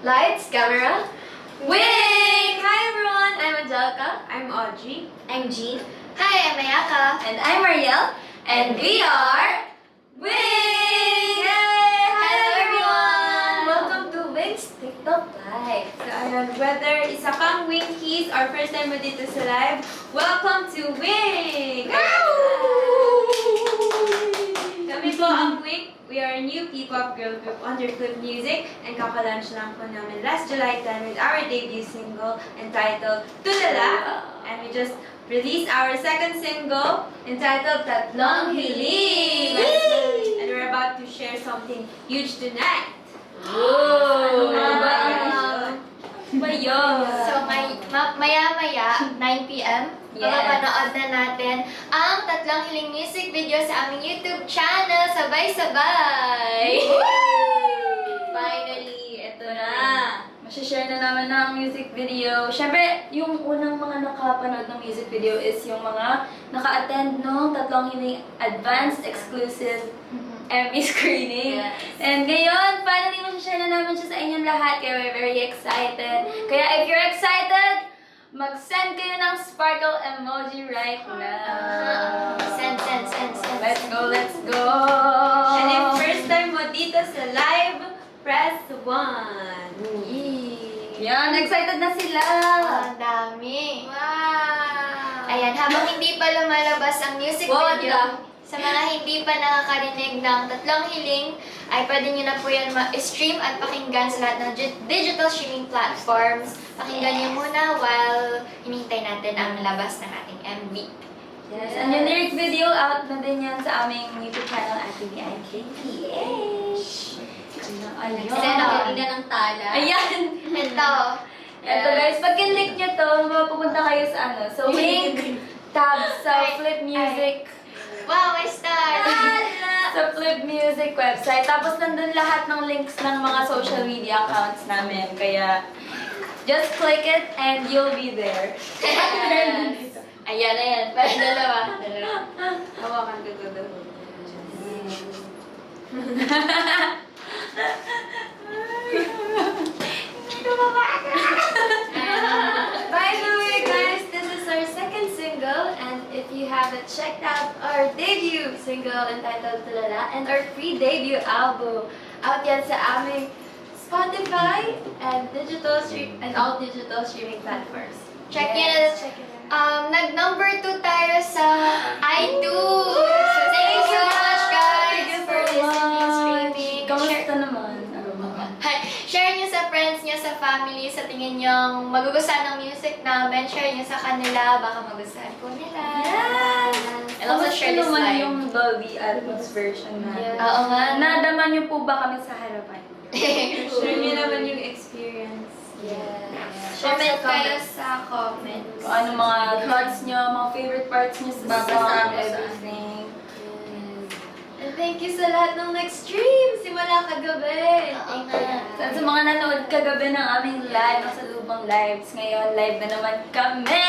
Lights, camera, wing! Hi everyone, I'm Angelica. I'm Audrey. I'm Jean. Hi, I'm Mayaka. And I'm Mariel. And we are Wing! Yay! Hello everyone! Welcome to Wing's TikTok Live. So, ayun, whether isa kang Winkies or first time mo dito sa live, welcome to Wing! Kami po ang Wing. We are a new P-pop girl group under Flip Music and kaka-launch lang po namin last July 10 with our debut single entitled Tulala. And we just released our second single entitled Tatlong Hiling. And we're about to share something huge tonight. Whoa! Ba yun? So, maya-maya, 9 p.m., mapapanood na natin ang Tatlong Hiling music video sa aming YouTube channel. Sabay-sabay! Finally, eto na. Masishare na naman ng music video. Siyempre, yung unang mga nakapanood ng music video is yung mga naka-attend nung Tatlong Hiling Advanced Exclusive MV screening. Yes. And ngayon, finally masishare na namin siya sa inyong lahat. Kaya we're very excited. Kaya if you're excited, mag-send kayo ng sparkle emoji right now. Send. Let's go, let's go! And if first time mo dito sa live, press 1. Yan, excited na sila! Ang dami. Wow! Ayan, habang hindi pa lumalabas ang music video, sa mga hindi pa nakakarinig ng Tatlong Hiling, ay pwede nyo na po yan ma-stream at pakinggan sa lahat ng digital streaming platforms. Pakinggan nyo muna while hinihintay natin ang labas ng ating MV. Yes, and yung lyric video out na din yan sa aming YouTube channel at TVIKPH. Ayun. Kasi nakikita ng tala. Ayan! Ito. Ito guys, pag kinlik nyo to, mapupunta kayo sa sa link tab sa Flip Music. Wow, may star! Sa Flip Music website. Tapos nandun lahat ng links ng mga social media accounts namin. Kaya, just click it and you'll be there. Ayan. Parang dalawa. Hawakan ko to daw. By the way, guys, this is our second single, and if you haven't checked out our debut single entitled Tulala and our pre-debut album, out yan sa aming Spotify and all digital streaming platforms. Check it. Nag-number 2 tayo sa iTunes. So thank you so much, guys, for listening, streaming. Kamusta naman? Share nyo sa friends nyo, sa family, sa tingin nyo magugustuhan ng music namin. Share nyo sa kanila, baka magustuhan po nila. Yes! And also share this naman live. yung Dolby Atmos version na. Yes. Oo nga. Nadaman niyo po ba kami sa harapan? Share nyo naman yung experience. Yes. Comment kayo sa comments. Kung ano mga thoughts niyo, mga favorite parts niyo sa song, everything. And thank you sa lahat ng nag-stream simula kagabi. Thank you. Sa mga nanood kagabi ng aming live, ng Salubong Lives, ngayon live na naman kami!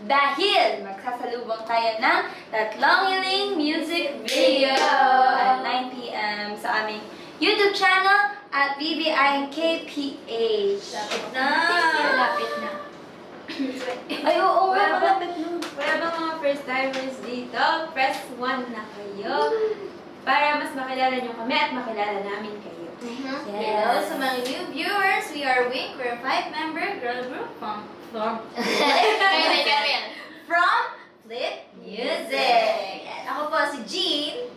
Dahil magsasalubong tayo ng Tatlong Hiling music video at 9 p.m. sa aming YouTube channel at BBIKPH. Lapit na. Ay, oo nga, Wala malapit na. bang mga first timers dito? Press 1 na kayo para mas makilala nyo kami at makilala namin kayo. Hello sa mga new viewers. We are Wing. We're a 5-member girl group from Flip Music. And ako po si Jean.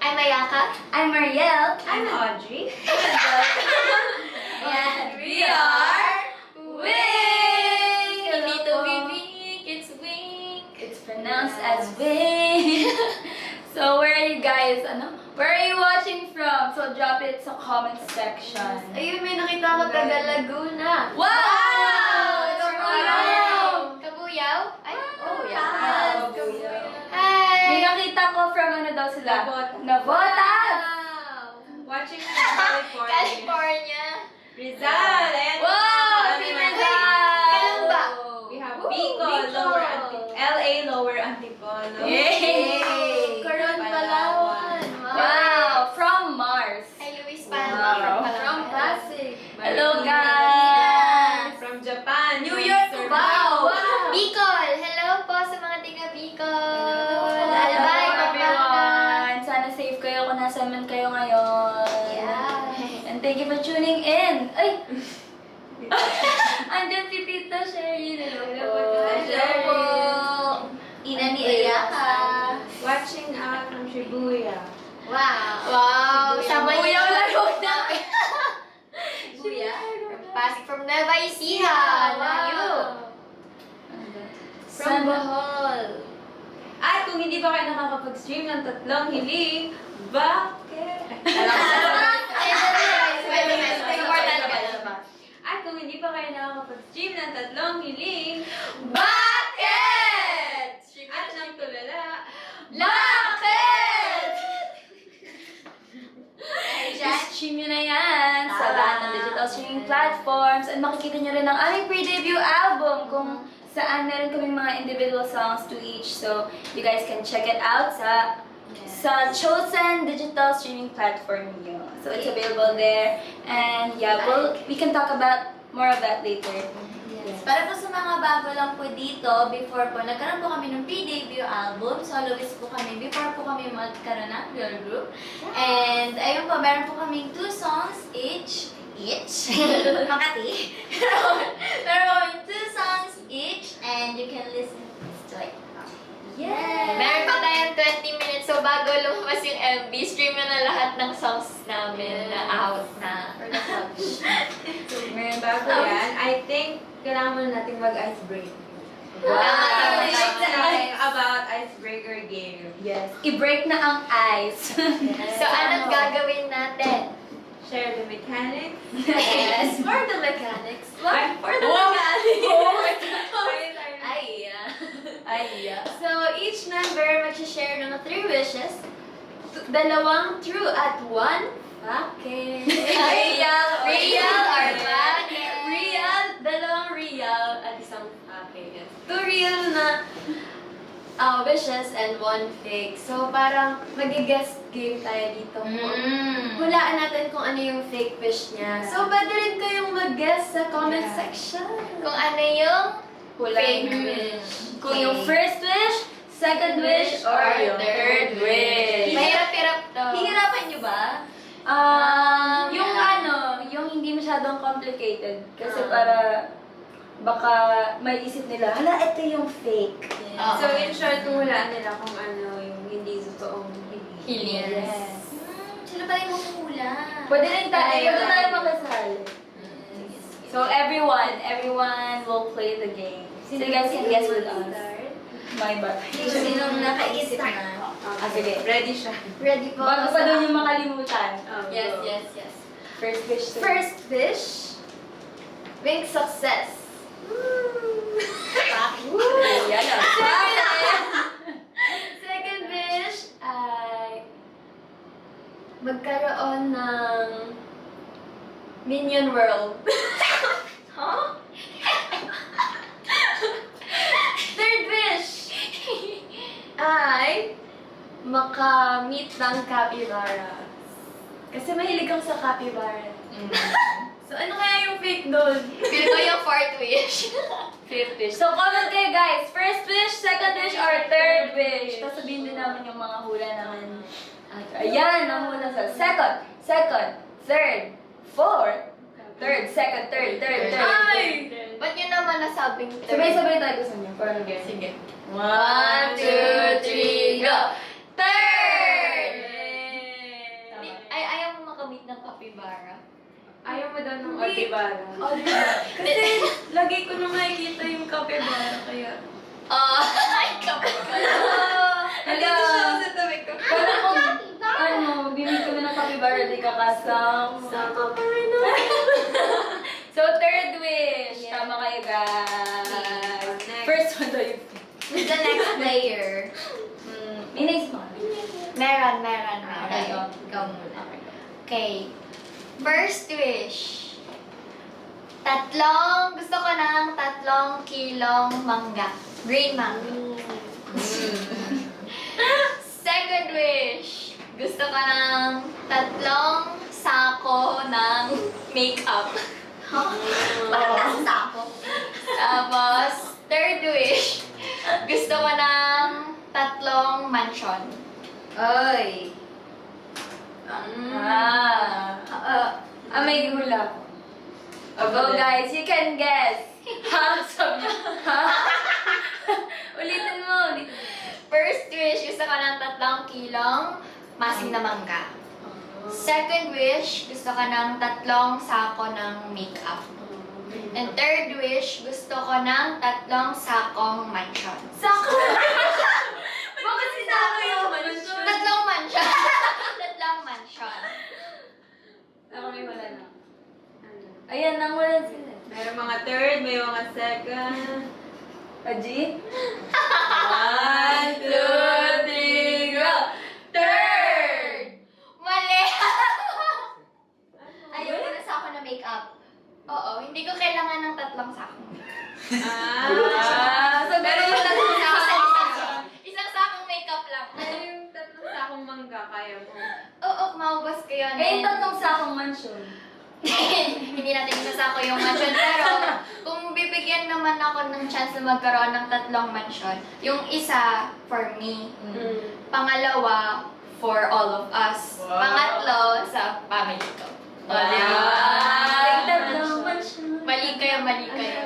I'm Mayaka. I'm Mariel. I'm Audrey. And we are Wing. Hindi to be Wing, it's Wing. It's pronounced as Wing. So, where are you guys? Where are you watching from? So, drop it sa comment section. Ayun, may nakita ko taga Laguna. Wow! Kabuyaw! Kabuyaw? Ay, oh, Yes, Kabuyaw. Hi! May nakita ko from daw sila? Navotas. Navotas! Wow! Watching from California. California. Rizal. And Wow! Si Rizal! Kailan ba? We have Bicol, LA, Lower Antipolo. Yay! Coron, Palawan. Wow! From Mars. Hi, Luis Wow. Palma. From Pasig. Hello guys! thank you for tuning in. Ay! Andyan si Tita Sherry. Hello Hello po. po, Tita Sherry. po. Ina ni Ayaka. Watching out from Shibuya. Wow. Wow. Sabay Shibuya niyo laro namin. Shibuya. From Nueva Ecija. Layo. From Bohol. At kung hindi pa kayo nakakapag-stream ng tatlong hiling, bakit? At kung hindi pa kayo nakakapag-stream ng tatlong hiling, Bakit? at ng tulala, Bakit? I-stream nyo na yan sa Tama. lahat ng digital streaming platforms and makikita nyo rin ang aming pre-debut album kung saan meron kaming mga individual songs to each. So, you guys can check it out sa chosen digital streaming platform nyo. So, it's available there. And yeah, we can talk about more of that later. Yes. Para po sa mga bago lang po dito, before po, nagkaroon po kami ng pre-debut album. Soloist po kami before po kami magkaroon ng girl group. And ayun po, meron po kaming 2 songs each. Makati. Meron po kaming 2 songs each and you can listen to it. Yeah! Meron pa tayong 20 minutes, so bago lumabas yung MV, stream na lahat ng songs namin na out na. Or na-publish. ngayon bago yan, I think kailangan muna natin mag-ice break. Wow! Let's talk about icebreaker game. Yes. I-break na ang ice. So, anong gagawin natin? Share the mechanics. Yes, for the mechanics. Ay, For the Oh. mechanics. Ay, Ay, yeah. So, each member mag-share ng 3 wishes. 2 true at 1 fake. Real or fake? Real, 2 real at 1 fake. Yes. 2 real na wishes and 1 fake. So, parang mag-guess game tayo dito. Hulaan natin kung ano yung fake wish niya. So, pwede rin kayong mag-guess sa comment section. Kung ano yung Fake wish. Kung yung first wish, second wish, or yung third wish. Mahirap-hirap to. Hihirapan niyo ba? Yung yung hindi masyadong complicated. Kasi Ah. para baka may isip nila, hala, ito yung fake. Ah. So, in short, hulaan nila kung ano yung hindi totoong Hiling. Yes. Sino pa rin mahuhula? Pwede rin tayo, Ayun. pwede tayo makasali. So everyone will play the game. So you guys can guess with us. My bad. Sinong nakaisip na? Sige. Ready siya. Ready po? Bago pa daw yung makalimutan. Yes. First wish. First wish, big success. Yan na. Second wish ay magkaroon ng Minion World. Huh? Third wish ay makamit ng capybara. Kasi mahilig ako sa capybara. So ano kaya yung fake doon? Feel ko yung 4th wish. Fifth wish. So comment kayo guys. First wish, second wish, or third wish. Tapos sabihin din namin yung mga hula naman. Ayan, ang hula sa second, third, fourth, second, third. Ay! Ba't yun naman nasabing third? Sabay-sabay tayo gusto niyo. Para mag Sige. 1, 2, 3, go! Third! Ay, ayaw mo makamit ng capybara. Ayaw mo daw ng Hindi. Otibara. Kasi lagi ko na makikita yung capybara kaya. Ay, capybara. Nandito siya sa tabi ko. Paano kung, bimig kami ng capybara, di ka kasama. Sama pa rin ako. So, third wish. Tama kayo, guys. Next. First one daw yung... Who's the next player? May naisip mo? Meron. Okay, go. Ikaw muna. Okay. First wish. Gusto ko ng 3 kilong mangga. Green mangga. Second wish. Gusto ko ng 3 sako ng makeup. Parang sako. Tapos, third wish. Gusto ko ng 3 mansion. Ay. Ah. may hula ko. Go guys, you can guess. Ha? Sabi niya. Ha? Ulitin mo. First wish, gusto ko ng 3 kilong masing na mangga. Second wish, gusto ko ng 3 sako ng makeup. And third wish, gusto ko ng 3 sakong mansion. Sako! Bakit sinako yung mansion? 3 mansion. 3 mansion. Ako may wala na. Ayan, nang wala sila. Meron mga third, may mga second. Aji? 1, 2, 3, go! Third! Mali! Ayoko na sako na makeup. Oo, hindi ko kailangan ng 3 sako. So, pero yung tatlong sako. Isang sakong makeup lang. Ano yung 3 sakong mangga kaya mo? Oo, maubos ko yun. Eh, yung tatlong sakong mansion. Hindi natin isasako yung mansion. Pero, kung bibigyan naman ako ng chance na magkaroon ng 3 mansion, yung isa for me, pangalawa for all of us, pangatlo sa family ko. O, di ba? Yung tatlong mansion. Mali kayo, mali kayo.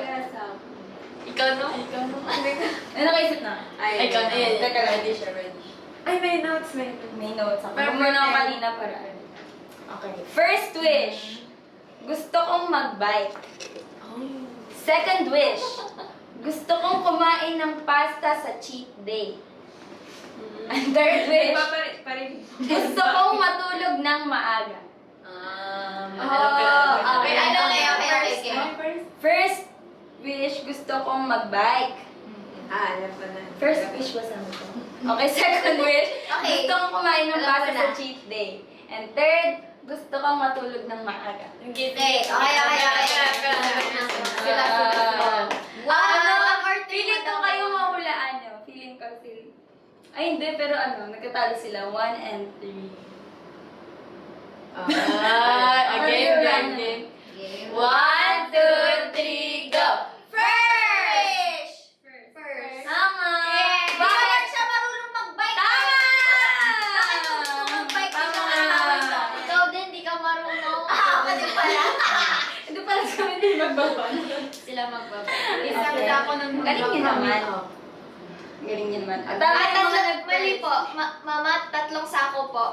Ikaw no? Ano nakaisip na? Ay, ikaw na yun. Teka, ready siya, ready. Ay, may notes, may notes. May notes ako. Perfect. Muna ako kanina para. Okay. First wish. Gusto kong mag-bike. Second wish. Gusto kong kumain ng pasta sa cheat day. And third wish. Gusto kong matulog ng maaga. Okay, ano kayo? First wish, gusto kong mag-bike. Alam ko na. First wish was ano to? Okay, second wish. Okay. Gusto kong kumain ng Alam ko pasta na. sa cheat day. And third, gusto kong matulog ng maaga. Okay, Sila Feeling ko kayo mahulaan nyo. Feeling ko sila. Ay, hindi. Pero ano, nagkatalo sila. 1 and 3. Again. 1, 2, 3, go! First! Tama! Yay! Bakit? siya marunong mag-bike. Tama! Bakit gusto mag-bike? Tama! Ikaw din, di ka marunong. Kasi pala. Hindi pala sa amin din magbabal. Sila magbabike. Isang Okay. sako ng Galing niyo naman. Galing niyo naman. At tama yung mga Mali po. Mama, 3 sako po.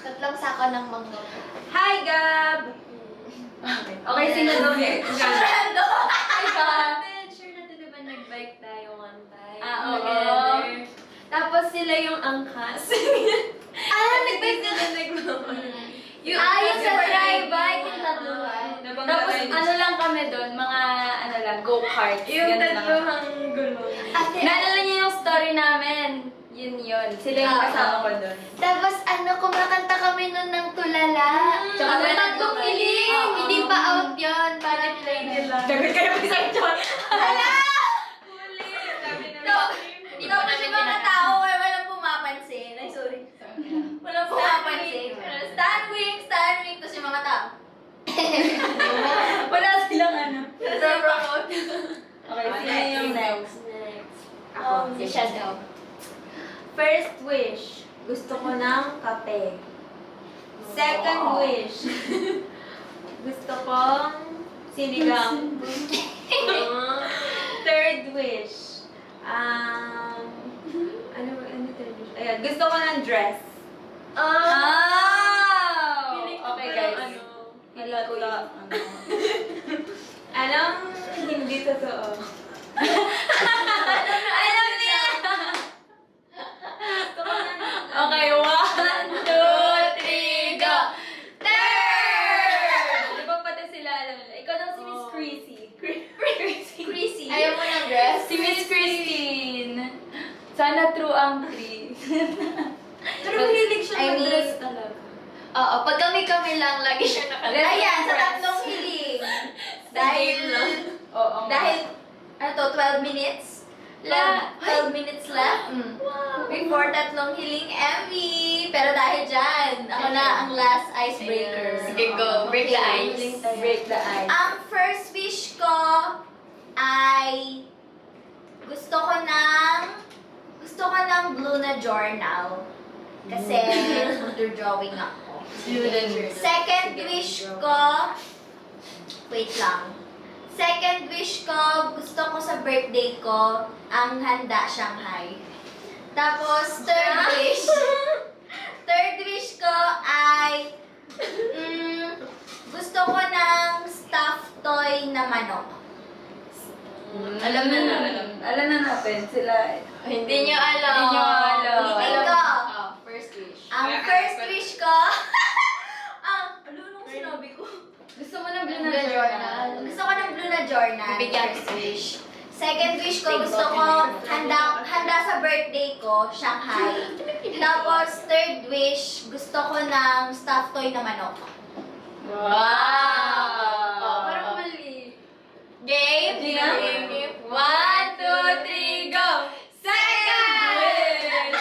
3 sako ng mangga po. Hi, Gab! Okay, sino daw yun? Hi, Bob! Sure na diba nag-bike tayo one time? Oo. Together. Tapos sila yung angkas. Nag-bike sila nagmamahal. Yung sa dry bike, yung tatluhan. Tapos ano lang kami doon, mga ano lang, go-karts. Yung ganun lang. tatluhang gulong. Naalala niyo yung story namin? Yun. Sila yung kasama ko doon. Tapos kumakanta kami nun ng tulala. Tsaka Ang may 3 hiling. Oo. Hindi pa out yun. Parang play nila. Dagot kayo pa sa John. Hala! No, Hindi pa namin mga tao walang pumapansin. Ay, sorry. Walang pumapansin. Stanwing. Tapos yung mga tao. Wala silang ano. Promote. Okay, sino yung next? Si Shadow. First wish, gusto ko ng kape. Second wish, gusto kong sinigang. Third wish, ano third wish? Ayan, gusto ko ng dress. Oh! Okay, guys. Ano, Feeling ko yung ano. Anong hindi totoo? Alam niya! Gusto ko ng... Okay, 1, 2, 3, go! Third! Di ba pati sila alam nila? Ikaw daw si Miss Chrissy. Chrissy. Ayaw mo ng dress? Si Miss Christine. Sana true ang 3. Pero hilig siya I mean- mag-dress talaga. Oo, pag kami lang, lagi siya Let's Ayan, sa dress. 3 hiling. Dahil, Oo. ano to, 12 minutes? 12 minutes left. Before 3 hiling, Emmy. Pero dahil dyan, ako na ang last icebreaker. Sige, go. Break the Okay. ice. Break the ice. Ang first wish ko ay gusto ko ng blue na journal. Kasi drawing ako. Second wish ko Wait lang. Second wish ko, gusto ko sa birthday ko, ang handa Shanghai. Tapos, third wish ko ay, gusto ko ng stuffed toy na manok. Alam na natin sila. Hindi nyo alam. Hindi nyo alam. Ulitin ko. First wish. Ang first wish ko, ano nung sinabi ko? Gusto mo ng blue Blue na na journal? Gusto ko ng blue na journal. Bibigyan First ko. wish. Second wish ko, gusto ko handa sa birthday ko, Shanghai. Tapos, third wish, gusto ko ng stuffed toy na manok. Oh, parang mali. Game? Game. 1, 2, 3, go! Second!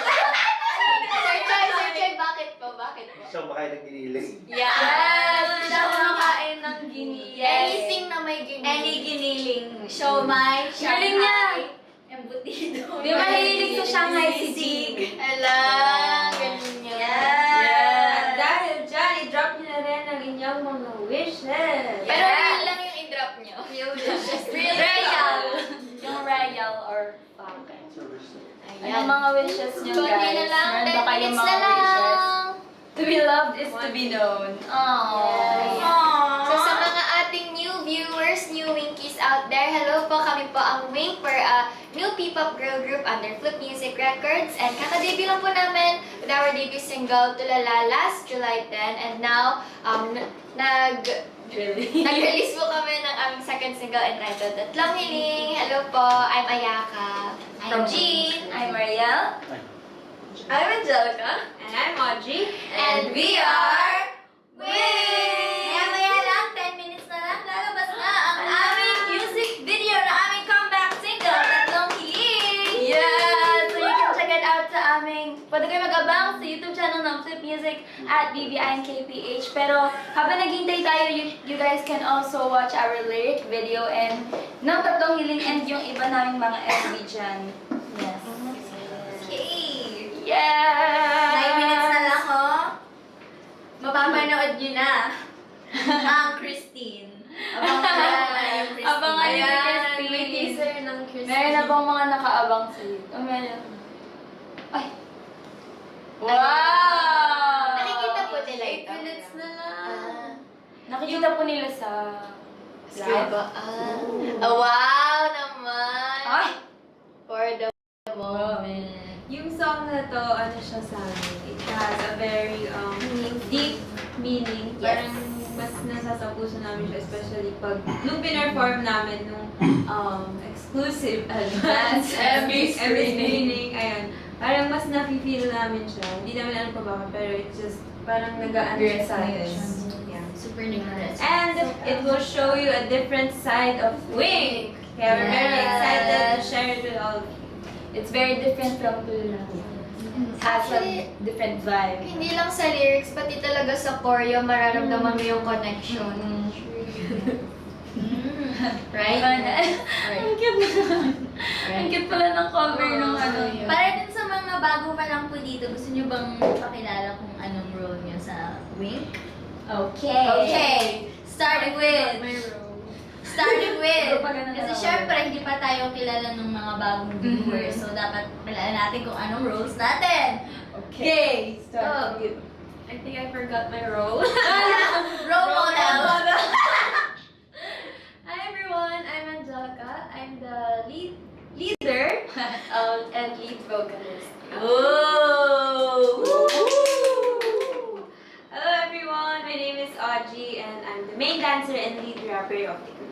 Sir Choy, bakit po? Siya makain ng giniling. Yes! Hindi ako nakain ng giniling. Anything na may giniling. Any giniling. Siomay, Galing niya. embutido. Di ba mahilig sa Shanghai si Jig? Ala, ganun niya. At dahil dyan, i-drop nyo na rin ang inyong mga wishes. Pero real lang yung i-drop niyo. Real wishes. Real Royal. Yung royal or pumpkin. Anong mga wishes nyo, Konti guys? na lang, Meron 10 ba kayong minutes mga na wishes? lang. To be loved is to be known. Aww. Aww. So sa mga ating new viewers, new Winkies out there, hello po, kami po ang Wink. We're a new P-pop girl group under Flip Music Records. And kaka-debut lang po namin with our debut single, Tulala, last July 10. And now, nag-release po kami ng aming second single entitled Tatlong Hiling. Hello po, I'm Ayaka. I'm Jean. I'm Mariel. I'm Angelica. And I'm Audrey. And we are Wink! Maya-maya lang, 10 minutes na lang, lalabas na ang aming music video na aming comeback single, Tatlong Hiling! Yeah! So you can check it out sa aming, pwede kayo mag-abang sa YouTube channel ng Flip Music at BBINKPH. Pero habang naghintay tayo, you guys can also watch our lyric video and ng Tatlong Hiling and yung iba naming mga MV dyan. Yes. Okay! Yeah! 9 minutes na lang, oh. Mapapanood nyo na ang Christine. Abangan niyo si Ayan, Christine. may teaser ng Christine. Meron na bang mga nakaabang sa YouTube? Oh, meron. Ay! Wow! Nakikita po nila 8 ito. minutes na lang. Nakikita po nila sa Live ba? Wow naman! Ay! For the moment. Yung song na to, ano siya sa amin, it has a very deep meaning. Yes. Parang mas nasa sa puso namin siya, especially pag nung pinerform namin nung exclusive advance MV screening, ayun. Parang mas nafe-feel namin siya. Hindi namin alam pa bakit, pero it's just parang nag-ano siya sa atin. Yeah. Super nagres. And it will show you a different side of Wink. Kaya we're very Yes. excited to share it with all of you. It's very different from Tulala. It has Actually, a different vibe. hindi lang sa lyrics, pati talaga sa choreo, mararamdaman mo yung connection. Right? Ang cute naman. Ang cute pala ng cover ng ano. Para dun sa mga bago pa lang po dito, gusto nyo bang pakilala kung anong role nyo sa Wink? Okay. Okay, starting with, Propaganda kasi na syempre hindi pa tayo kilala ng mga bagong viewers, so dapat kilala natin kung anong roles natin. Okay. Start. I think I forgot my role. Role model. Hi everyone, I'm Angelica. I'm the leader and lead vocalist. Oh! Hello everyone, my name is Audrey and I'm the main dancer and lead rapper of the group.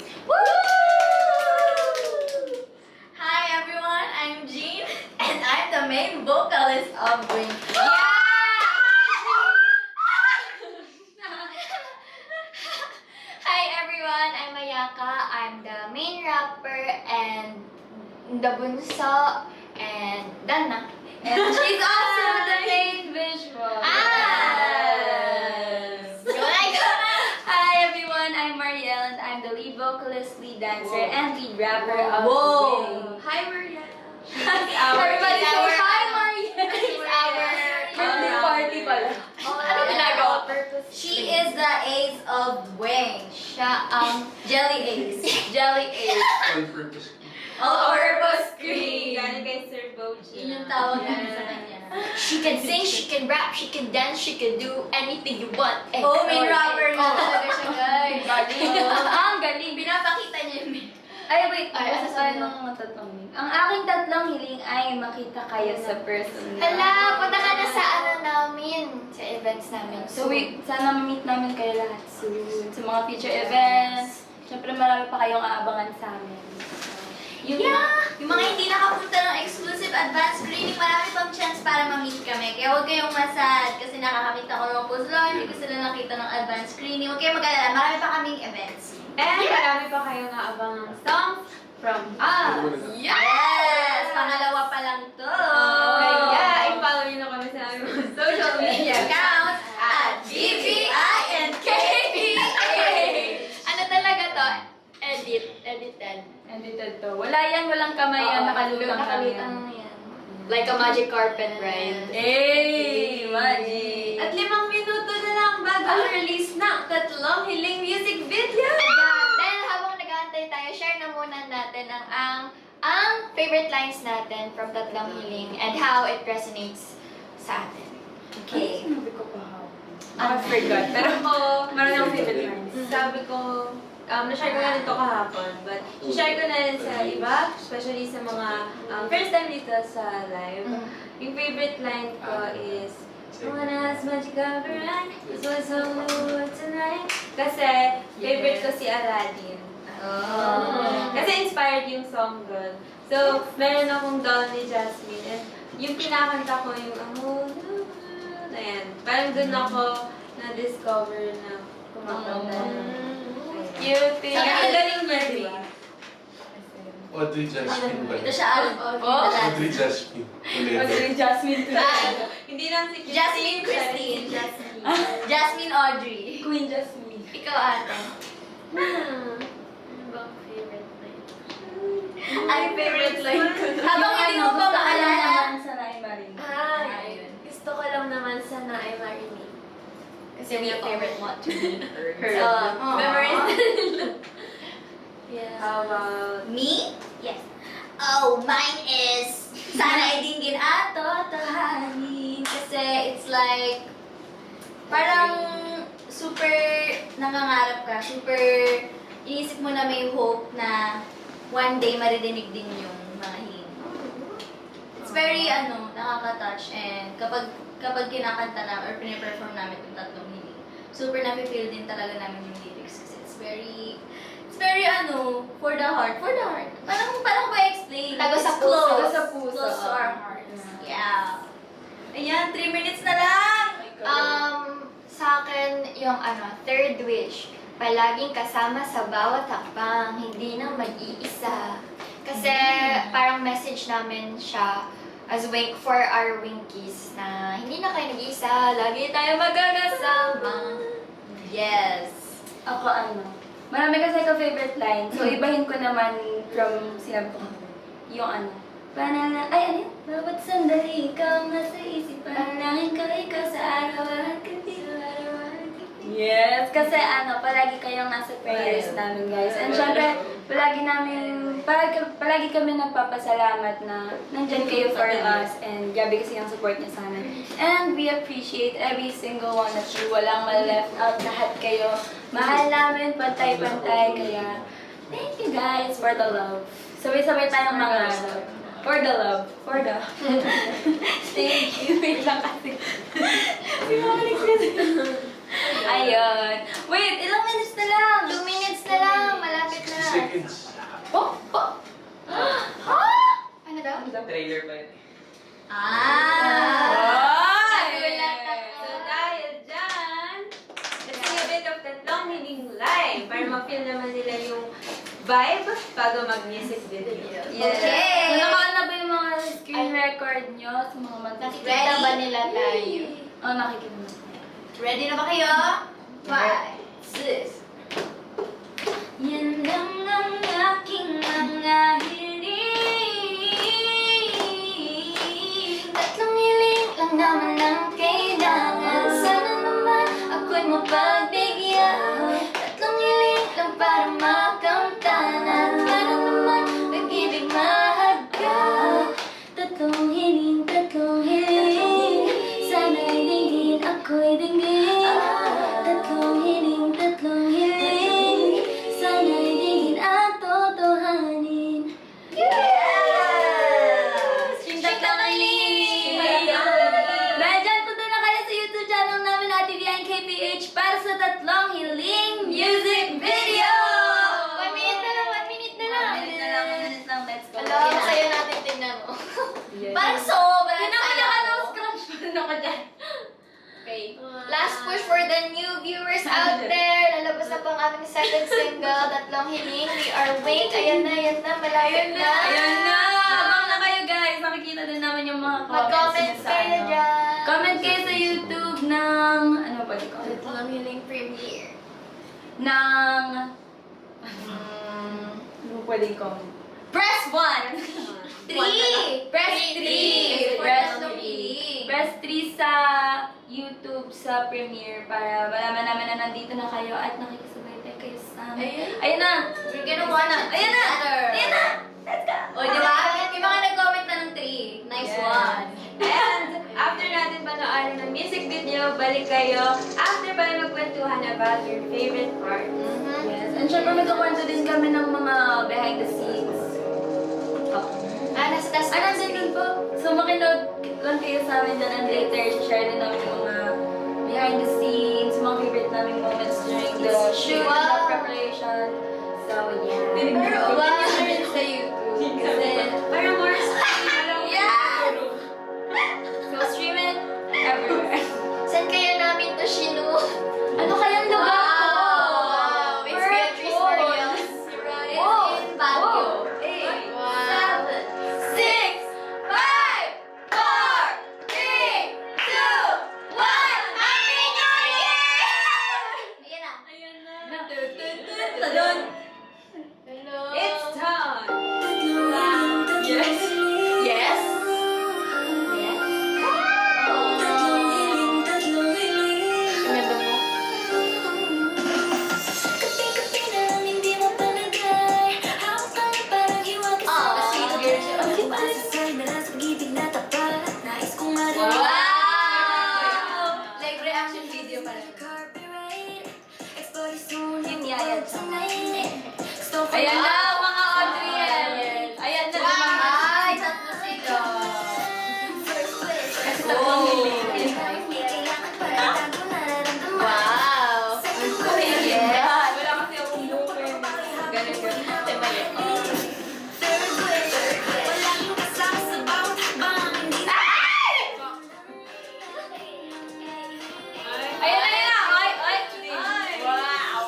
Hi everyone, I'm Jean, and I'm the main vocalist of Wink. Hi everyone, I'm Ayaka. I'm the main rapper and the bunso and Dana. And she's also the main visual. Hi everyone, I'm Mariel and I'm the lead vocalist, lead dancer, and lead rapper of Whoa. Wink. Hi Maria. Everybody She's say our- hi, Mariel! She's our Birthday party pala. ano ginagawa? Purpose She is the ace of wing. Siya ang Jelly ace. Jelly ace. All-purpose. All-purpose cream. Galing kay Sir Bochi. Yun yung tawag namin sa kanya. she can sing, she can rap, she can dance, she can do anything you want. Oh, main rapper na Oh. talaga siya, guys. Galing. Ang galing. Pinapakita niya yung Ay, wait. Ay, Basta ano tayo sabi mo? ng tatlong hiling. Ang aking tatlong hiling ay makita kayo sa personal. Hala, punta ka na sa ano namin, sa events namin. So, sana ma-meet namin kayo lahat soon. Sa mga future events. Siyempre, marami pa kayong aabangan sa amin. Yung Yung mga hindi nakapunta ng exclusive advance screening, marami pang chance para ma-meet kami. Kaya huwag kayong masad kasi nakakamit ako ng puzzle, hindi ko sila nakita ng advance screening. Huwag kayong mag-alala, marami pa kaming events. And marami pa kayong aabangang songs from us. Yes! Pangalawa pa lang to. Kaya, i-follow nyo na kami sa aming mga social media accounts At BBINKPA! Ano talaga to? Edited. edited to. Wala yan, walang kamay yan. Nakalutang kami. Nakalutang yan. Like a magic carpet ride. Hey! Magic! At 5 minuto na lang bago ang release ng tatlong hiling music video. Ayan. Dahil habang nag-aantay tayo, share na muna natin ang favorite lines natin from Tatlong Hiling and how it resonates sa atin. Okay. Sinabi ko pa how? I forgot. Pero ako, meron akong favorite lines. sabi ko, na-share ko na rin ito kahapon, but share ko na rin sa iba, especially sa mga first time dito sa live. Yung favorite line ko is, no one has magic override, this was so good tonight. Kasi, favorite ko si Aladdin. Kasi inspired yung song doon. So, meron akong doll ni Jasmine. And yung kinakanta ko yung ayan. Parang doon ako na-discover na kumakanta. Cute! Ang galing niya, di ba? Audrey Jasmine ba? Ito siya, Audrey Jasmine. Ulit. Audrey Jasmine to. Hindi lang si Jasmine Christine. Jasmine Audrey. Queen Jasmine. Ikaw ate. Ano bang favorite line? Ay, favorite line ko. Habang hindi mo pa gusto ko lang maalala. naman sa Naimarin. Ay, gusto ko lang naman sana ay marinig. Kasi we your all favorite want to be Heard. memories. Yeah. How about... Me? Yes. Oh, mine is sana ay dinggin at totohanin. Kasi it's like parang super nangangarap ka, super inisip mo na may hope na one day maririnig din yung mga hiling mo. It's very nakaka-touch, and kapag kinakanta na or piniperform namin yung tatlong hiling, super nafe-feel din talaga namin yung lyrics kasi it's very for the heart. Parang ba explain? Tago sa puso. Close. Tago sa puso. Close to our hearts. Yeah. Ayan, 3 minutes na lang. Sa akin, yung third wish. Palaging kasama sa bawat hakbang, hindi na mag-iisa. Kasi parang message namin siya as wink for our winkies na hindi na kayo nag-iisa, lagi tayo magkakasama. Yes. Ako marami kasi ako favorite line. So, ibahin ko naman from sinabi ko. Yung Banana, ay ano yun? Bawat sandali ikaw nasa isipan. Panangin ko ikaw sa araw at gabi. Yes, kasi palagi kayong nasa prayers namin, guys. And syempre, palagi kami nagpapasalamat na nandyan kayo for us, and grabe kasi yung support niya sa amin. And we appreciate every single one of you. Walang ma-left out, lahat kayo. Mahal namin, pantay-pantay, kaya thank you guys for the love. Sabay-sabay tayong mga for the love. For the thank you. Wait lang kasi. Ayun. Wait, ilang minutes na lang? 2 minutes na lang, malapit na. 60 seconds. Oh! Ano daw? Trailer pa yun. Nagulat ako. So dahil dyan, let's sing a bit of Tatlong Hiling live para ma-feel naman nila yung vibe bago mag-music video. Yes. Okay. So, naka ba yung mga screen record nyo sa mga Nakikita ba nila tayo? Oh, nakikita mo. Ready na ba kayo? 5, 6. Yan lang ang aking mga hiling. Tatlong hiling lang naman ang kailangan. Sana naman ako'y Parang sobrang Yun ang saya pinaka ko. scratch pa rin ako dyan. Okay. Last push for the new viewers out there. Lalabas na po ang aming second single, Tatlong Hiling. We are Wink. Ayan na, malapit na. Ayan na! Abang na kayo guys. Makikita din namin yung mga comments Mag-comment niyo sa kayo ano. dyan. Comment kayo sa YouTube ng... Ano ba di ko? Tatlong Hiling premiere. Ng... Ano pwedeng comment? Press 1! 3! Press 3! Press Tatlong 3! Hiling. Press 3 sa YouTube sa Premiere para malaman namin na nandito na kayo at nakikisabay tayo kayo sa amin. Ayun. Ayun na! We're gonna wanna Ayan na! Ayan na! Let's go! O, di ba? Yung mga nag-comment na ng 3. Nice Yeah. one. And after natin panoorin ng music video, balik kayo after para magkwentuhan about your favorite part. Yes. And syempre magkakwento din kami ng mga behind the scenes. Nasa taas Nandun dun po. So makinood lang kayo sa amin dyan and later share din namin yung mga behind the scenes, mga favorite namin moments during the shoot, Wow. the preparation. So yeah. Pero open nyo na rin sa YouTube. Kasi, Para more stream, yeah! So stream it everywhere. Saan kaya namin to shinoot? Ano kayang lugar? Wow! It's Beatrice Marias. It's Wow. in Baguio. 8, Wow. 6, 5, 4, 3, 2, 1. Happy New Year! Ayan na. Talon. Hello. It's time! Yes. Yes. Ganda mo. Wow! Like reaction video pala. Ayan na, mga Audriel. Ayan na. Ay, tatlo sila. Kasi tatlong hiling. Wow! Yes. Wala kasi akong blueprint. Ganun ganun. Ay, mali. Ayan na, ayan na. Ay, ay. Wow.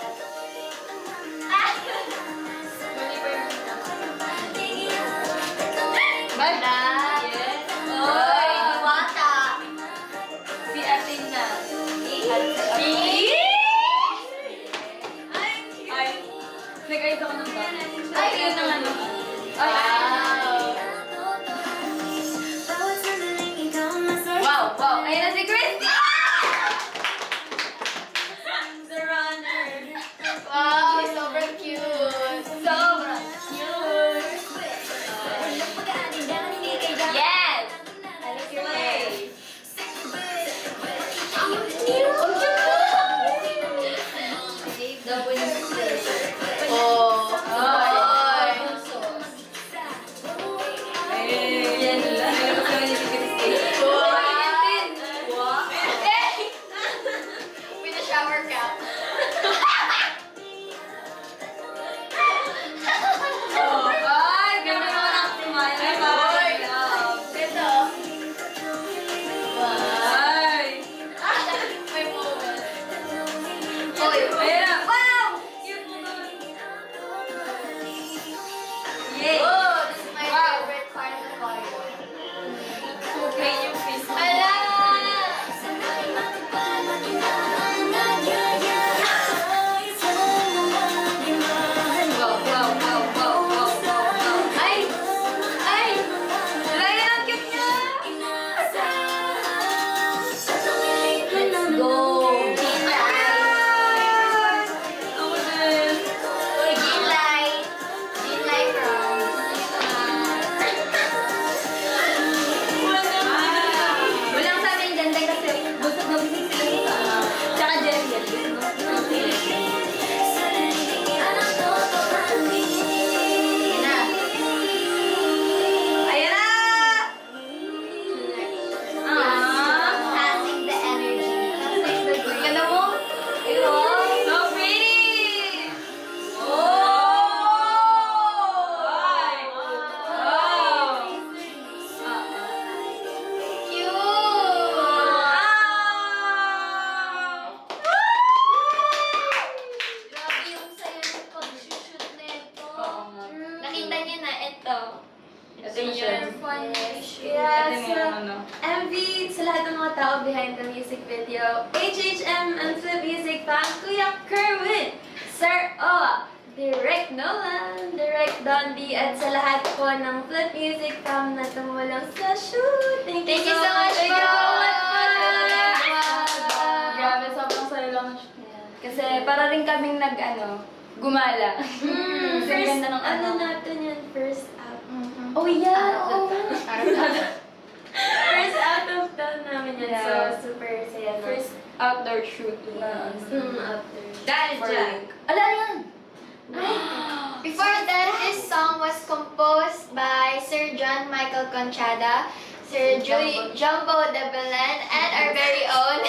Bala. Yes. Oy, diwata. Si Atin na. Ay. Nag-ayos ako ng bag. Ay, yun ang ano. Wow! Wow, wow. Ayun na si Christy. The runner! Wow, sobrang cute. Sobrang cute. Yes. Play! Oh. Oy. Ayan lang. Gusto niya si Christy. Wow. Ayan din. Wow. With a shower cap. Ay, ganda naman ang smile. Ay, Ay, Ito. Ay. May moment. Oy. Ayan na. Wow! Ito yung Senior shirt. foundation. Yes. Ito yung ano. MV sa lahat ng mga tao behind the music video. HHM and Flip Music Fan, Kuya Kerwin, Sir O, Direct Nolan, Direct Dondi, at sa lahat po ng Flip Music Fan na tumulong sa shoot. Thank you so much Thank you po. so much po. Grabe, sobrang saya lang ang shoot na yan. Kasi para rin kaming gumala. Kasi First, ganda ng ano natin yan, first out. Oh yeah, oo. First out of town namin yan, Yeah. so super saya na. First outdoor shoot. After. Dahil dyan. Ala yan! Before that, this song was composed by Sir John Michael Conchada, Sir Jumbo de Belen, and our very own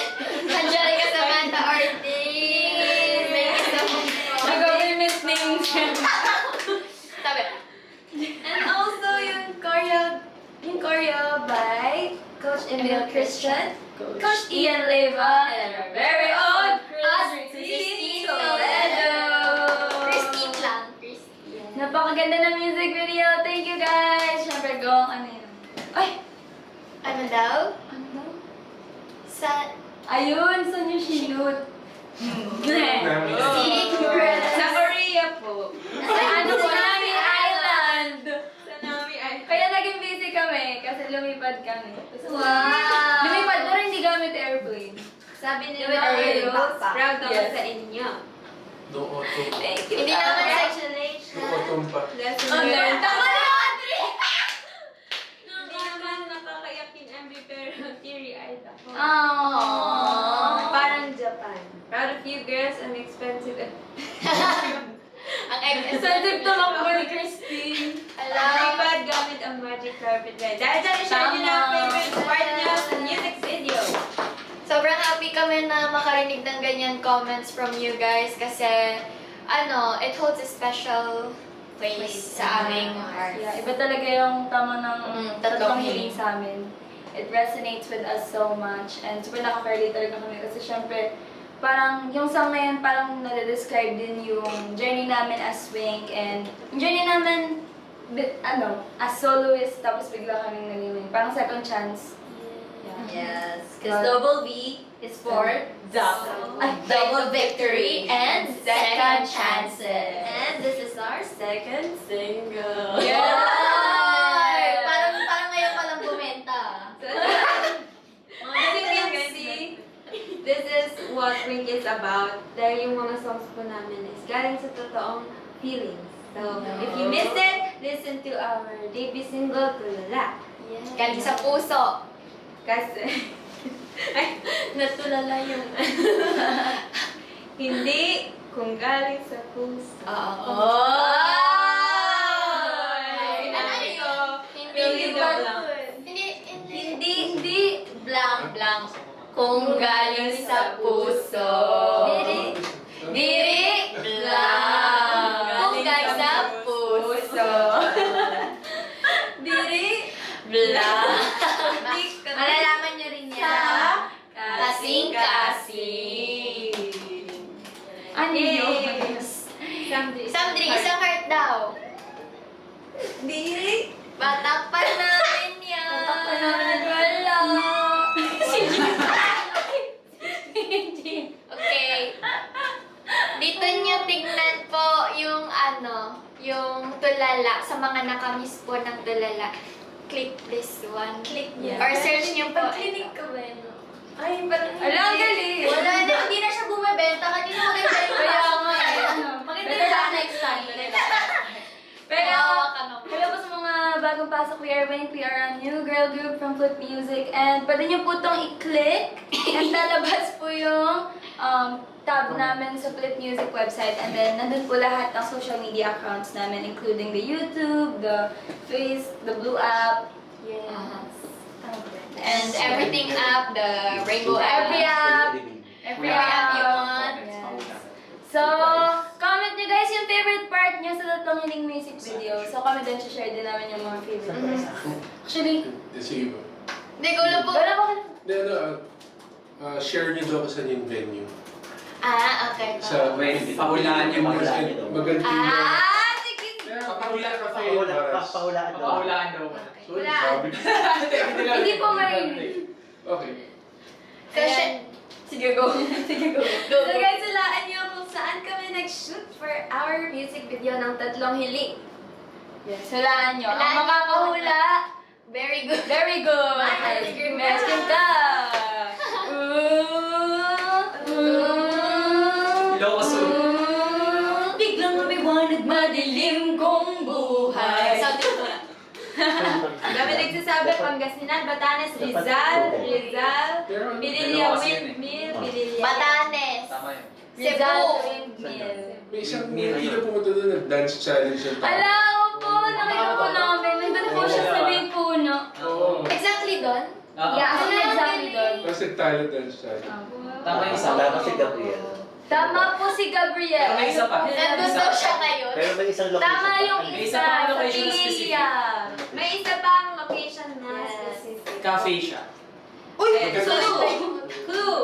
Angelica Samantha Ortiz. Thank you so much po. Nag-government names yan. Sabi, And also yung choreo by Coach Emil Christian, Coach Ian Leyva, and our very own Christine Toledo. Christine lang. Christine. Napakaganda ng music video. Thank you guys. Siyempre, ano yun? Ay! Ano daw? Ano daw? Sa Ayun, saan yung shoot? Secret. Sa Korea po. Sa ano po, Nami Island. Sa Nami ay... Kaya naging busy kami kasi lumipad kami. Wow. Lumipad pero hindi gamit airplane. Sabi With nila, our Ariel, heroes. proud ako Yes. sa inyo. No auto. Thank you. Hindi naman No congratulations. auto pa. Lesson Oh, learned. tama na, Audrey! Hindi naman nakakayak yung MV pero teary-eyed ako. Aww. Parang Japan. Proud of you girls, ang expensive. Ang Expensive to makbo ni Christine. Lumipad gamit ang magic carpet ride. Dahil dyan, i-share nyo na ang favorite part niyo sa music video. Sobrang happy kami na makarinig ng ganyan comments from you guys kasi it holds a special place sa aming heart. Yeah, iba talaga yung tama ng tatlong tatlong hiling sa amin. It resonates with us so much and super nakaka-relate talaga kami kasi syempre parang yung song na yan parang nade-describe din yung journey namin as Wink and yung journey namin as soloist tapos bigla kaming naging Wink. Parang second chance. Yes, because double V is for Double victory and second chances. And this is our second single. Yay! Parang ngayon pa lang bumenta. As you can see, this is what Wink is about. Dahil yung mga songs po namin is galing sa totoong feelings. So, if you missed it, listen to our debut single, Tulala. Galing sa puso. Kasi, ay, natulala yung hindi kung galing sa puso. Hindi blank kung galing sa puso. Diri blank kung galing sa puso. Diri, Blank. Malalaman nyo rin yan. Kasing-kasing. Ano yun? Samdri, isang heart daw. diri. Batak pa namin yan. Wala. Okay. Dito nyo tignan po yung yung tulala sa mga nakamiss po ng tulala. Click this one. Click niya. Or search nyo po. Pag-click ka ba yun? Ay, parang Ala, ang galing. Wala na, hindi na siya bumibenta. Kanina maganda yung Kaya nga eh. Maganda yung sa next time. Pero, Hawakan ako. hello po sa mga bagong pasok. We are Wink. We are a new girl group from Flip Music. And pwede nyo po itong i-click. And lalabas po yung tab namin sa Flip Music website. And then, nandun po lahat ng social media accounts namin, including the YouTube, the Face, the Blue app. Yes. Tama ba? And everything app, the rainbow Every app. Every app you want. Yes. So, comment nyo guys yung favorite part nyo sa tatlong hiling music video. So, kami din, share din namin yung mga favorite parts. Actually, Sige ba? Hindi ko alam po. wala ba kayo? Share niyo daw kasi yung venue. Okay. Sa Pahulaan niyo, pahulaan niyo. Maganda yung... Sige. Kaya Pahula Cafe Baras. Pahulaan daw. Pahulaan daw. Sorry, Wala. sabi ko. Hindi po marinig. Okay. Kasi, Sige, go. Sige, go. So guys, hulaan niyo kung saan kami nag-shoot for our music video ng Tatlong Hiling. Yes, hulaan nyo. Ang Hulaan nyo. makakahula, very good. very good. May ice cream May ice cream ka. Ilocos. Biglang lumiwanag, madilim kong buhay. So, dito. Dami nagsasabi, Pangasinan, Batanes, Rizal, Pililia, Windmill, Pililia. Batanes. Tama yun. Rizal, Cebu. Windmill. May isang hindi na pumunta doon, nag-dance challenge yung tao. Ala, opo, nakita po namin. Nandun po siya sa may puno. Oo. Exactly doon? Yeah, ako na exactly doon. Tapos nag-talent dance challenge. Tama yung isa. Tama si Gabriel. Tama po si Gabriel. Pero may isa pa. Nandun daw siya ngayon. Pero may isang location. Tama yung May isa isa pang sa location na Pililia. May isa pang location na Yes. specific. Cafe siya. Uy! Maganda. Clue!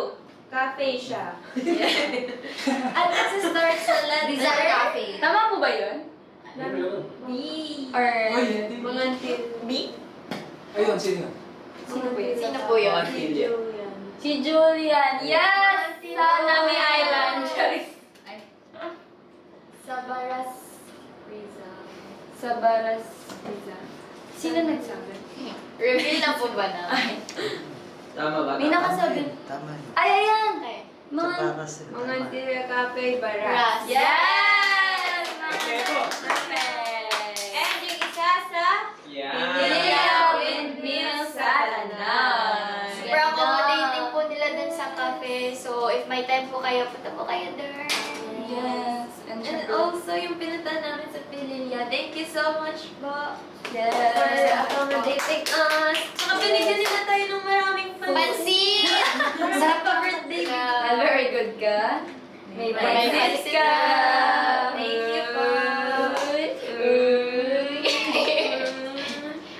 Cafe siya. At kasi start sa letter. Rizal Cafe. Tama po ba yun? Meron. B. Or... Mga B? Ayun, sino? Sino po yun? Sino po yun? Pamilya. Si Julian. Yes! Sa Nami Island. Sabaras Rizal. Sa Baras, Rizal. Sino nagsabi? Reveal na po ba na? Tama ba? May nakasabi. Tama yun. Ay, ayan! Okay. Mga... Mga Antilia Cafe, Baras. Ras. Yes! Perfecto. Perfect! And yung isa sa Yan. Pililia Windmill sa Lanay. Super accommodating po nila dun sa cafe. So, if may time po kayo, punta po kayo there. Yes. And also, yung pinunta namin sa Pililia, thank you so much po for Yes. accommodating us. Saka binigyan nila tayo ng maraming Pansin! Sarap pa birthday. Ah, very good ka. May May pansit pansit ka. ka. Thank you po.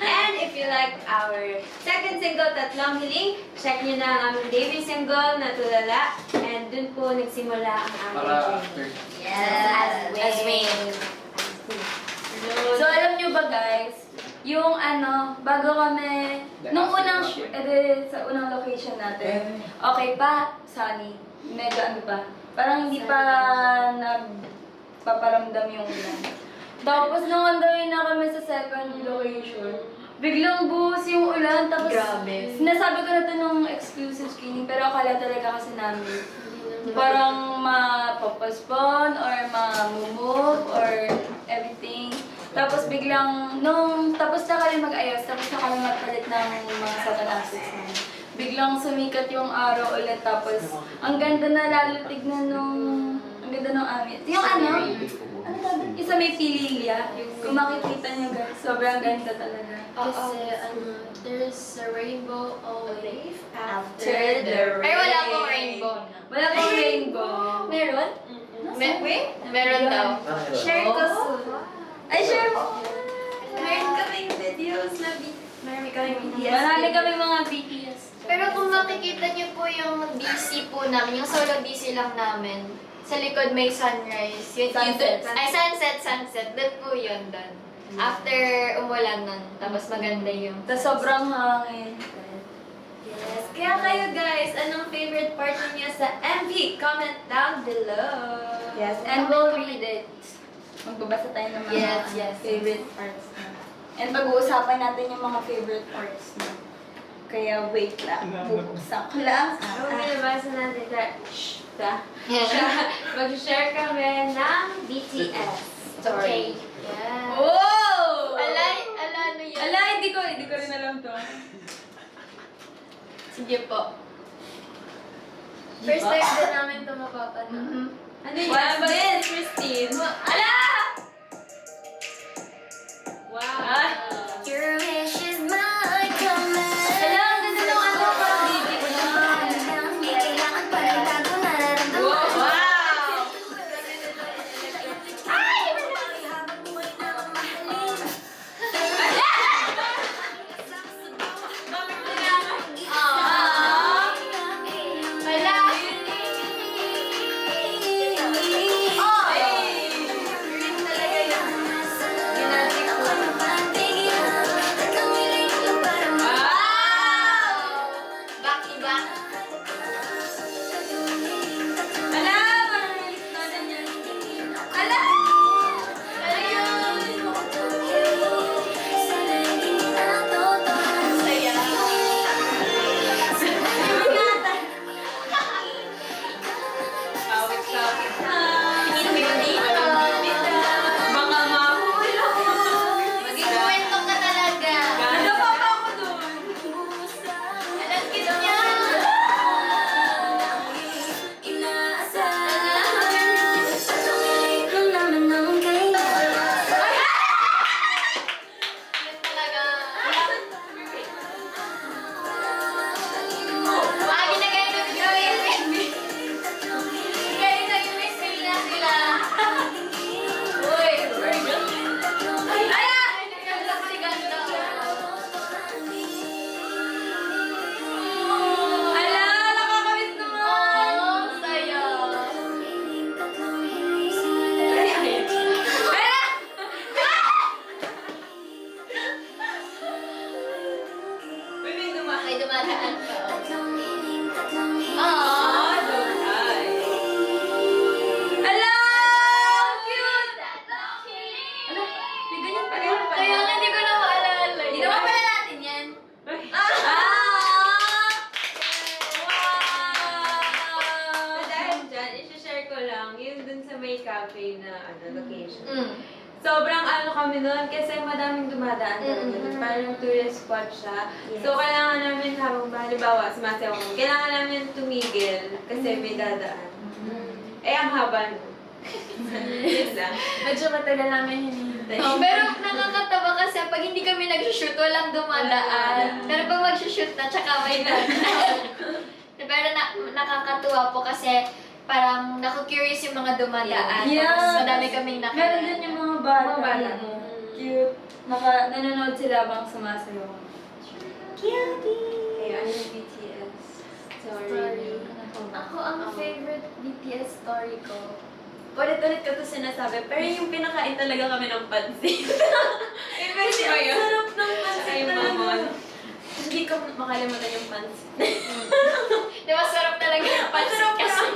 And if you like our second single, Tatlong Hiling, check nyo na ang aming debut single na Tulala. And dun po nagsimula ang aming Para journey. after. Yes. As Wayne. So, alam nyo ba guys, yung bago kami, nung unang sa unang location natin, okay pa, sunny, medyo pa, parang hindi pa nagpaparamdam yung ulan. Tapos nung on the way na kami sa second location, biglang buhos yung ulan, tapos Grabe. sinasabi ko na to nung exclusive screening, pero akala talaga kasi namin, parang mapopospone or ma-move or everything. Tapos biglang, nung tapos na kami mag-ayos, tapos na kami magpalit ng mga sunglasses namin. Biglang sumikat yung araw ulit, tapos ang ganda na lalo tignan ang ganda ng amin. Yung ano tawag? Isa may Pililia. Kung makikita nyo guys, sobrang ganda talaga. Kasi there's a rainbow always after the rain. Ay, wala pong rainbow na. Wala pong rainbow. Meron? Meron daw. Share ko soon. Ay, share mo. Meron kaming videos na marami kaming videos. Marami kami mga BTS. Pero kung makikita niyo po yung DC po namin, yung solo DC lang namin, sa likod may sunrise. Sunset. Sunset. Doon po yun doon. After umulan nun. Tapos maganda yung... Tapos sobrang hangin. Yes. Kaya kayo guys, anong favorite part niyo sa MV? Comment down below. Yes, and we'll read it. Magbabasa tayo ng mga Yes. favorite parts na. And pag-uusapan natin yung mga favorite parts na. Kaya wait lang. Bubuksan ko lang. Ang binabasa natin na, Yeah. mag-share kami ng BTS story. Yeah. Wow! Ala, ano yun? Ala, hindi ko rin alam to. Sige po. First time din namin ito mapapanood. Ano yun? What's Ba- this? Christine. Ala! Wow. Your wish is my command. Ala, ang ganda ng ano ko. Hindi ko na. Wow! Wala. location. Mm. Sobrang ano kami doon kasi madaming dumadaan talaga doon. Parang tourist spot siya. So, kailangan namin habang halimbawa sumasayaw kami, kailangan namin tumigil kasi may dadaan. Eh, ang haba nun. Yun lang. Medyo matagal namin hinihintay. Pero nakakatawa kasi pag hindi kami nag-shoot, walang dumadaan. Pero pag mag-shoot na, tsaka may dadaan. Pero nakakatuwa po kasi parang naku-curious yung mga dumadaan. Yeah. Tapos madami kaming nakita. Meron din yung mga bata. Mga bata. Cute. Nanonood sila habang sumasayaw. Ayun, yung BTS. Sorry. Ako, ang favorite BTS story ko. Ulit-ulit ko ito sinasabi, pero yung pinakain talaga kami ng pansit. Kasi Ang ayun. sarap ng pansit Ay, talaga. mamon. Hindi ko makalimutan yung pansit. Di ba sarap talaga yung pansit kasi.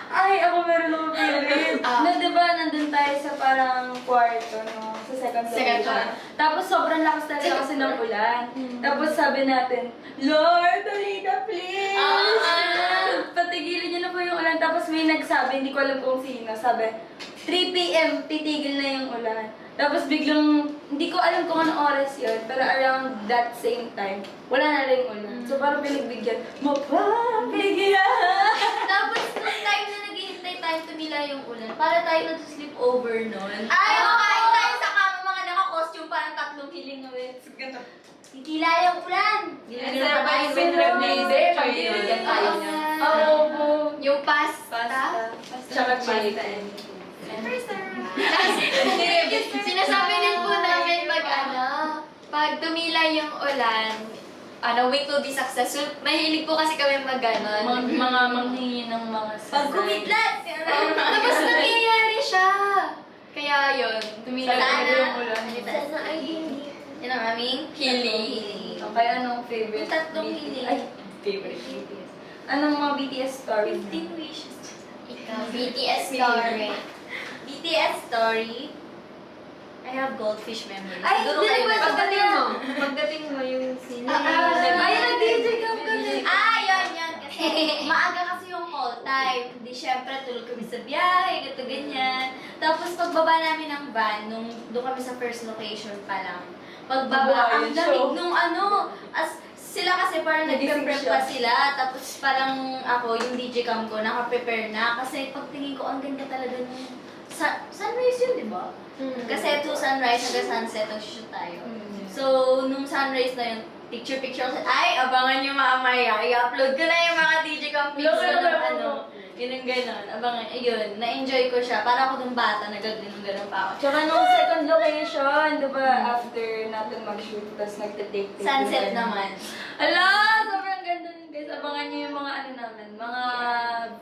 Ay, ako meron akong favorite. No, diba, nandun tayo sa parang kwarto, no? Sa second Second floor. floor. Tapos sobrang lakas talaga kasi ng ulan. Tapos sabi natin, Lord, Alita, please! Patigilin niyo na po yung ulan. Tapos may nagsabi, hindi ko alam kung sino, sabi, 3 p.m., titigil na yung ulan. Tapos biglang, hindi ko alam kung anong oras yun, pero around that same time, wala na rin ulan. So parang pinagbigyan, mapapigyan! Tapos, nung time na naghihintay tayo tumila yung ulan, para tayo nag-sleep over noon. Ay, makain tayo sa kama, mga naka-costume, parang tatlong hiling na wet. Titila yung ulan. Ang sarap pa yung winter blazer. Pagbibigyan tayo Oo niya. nga. Oo. yung pasta. Tsaka chili. Sinasabi din po namin pag tumila yung ulan, wait will be successful. Mahilig po kasi kami mag-ganon. Mga manghingi ng mga Pag kumitlat! Tapos nangyayari siya. Kaya yun, tumila Sana. yung ulan. Sana ay hindi. Yun ang aming healing. Okay, anong favorite? Yung tatlong BTS? hiling. Ay, favorite BTS. Anong mga BTS stories? 15 wishes. Ikaw, BTS story. BTS story. I have goldfish memories. Ay, Siguro hindi kayo ko meron. Pagdating mo yung scene. Ay, nag-DJ ka kami. Yan. Kasi maaga kasi yung call time. Hindi, syempre, tulog kami sa biyahe, gato ganyan. Tapos pagbaba namin ng van, doon kami sa first location pa lang. Pagbaba, ang lamig nung sila kasi parang Nagising nag-prep siya. pa sila. Tapos parang ako, yung DJ cam ko, naka-prepare na. Kasi pagtingin ko, ang ganda talaga nung sunrise yun, di ba? Kasi to sunrise hanggang sunset, nag-shoot tayo. So, nung sunrise na yun, picture-picture ako. Ay, abangan nyo mamaya. I-upload ko na yung mga DJ cam pics na yun ang gano'n. Abangan, ayun, na-enjoy ko siya. Para ako nung bata, nagaganon pa ako. Tsaka nung second location, di ba, after natin mag-shoot, tapos nagtitake. Sunset naman. Ala, sobrang ganda nun guys. Abangan niyo yung mga ano namin, mga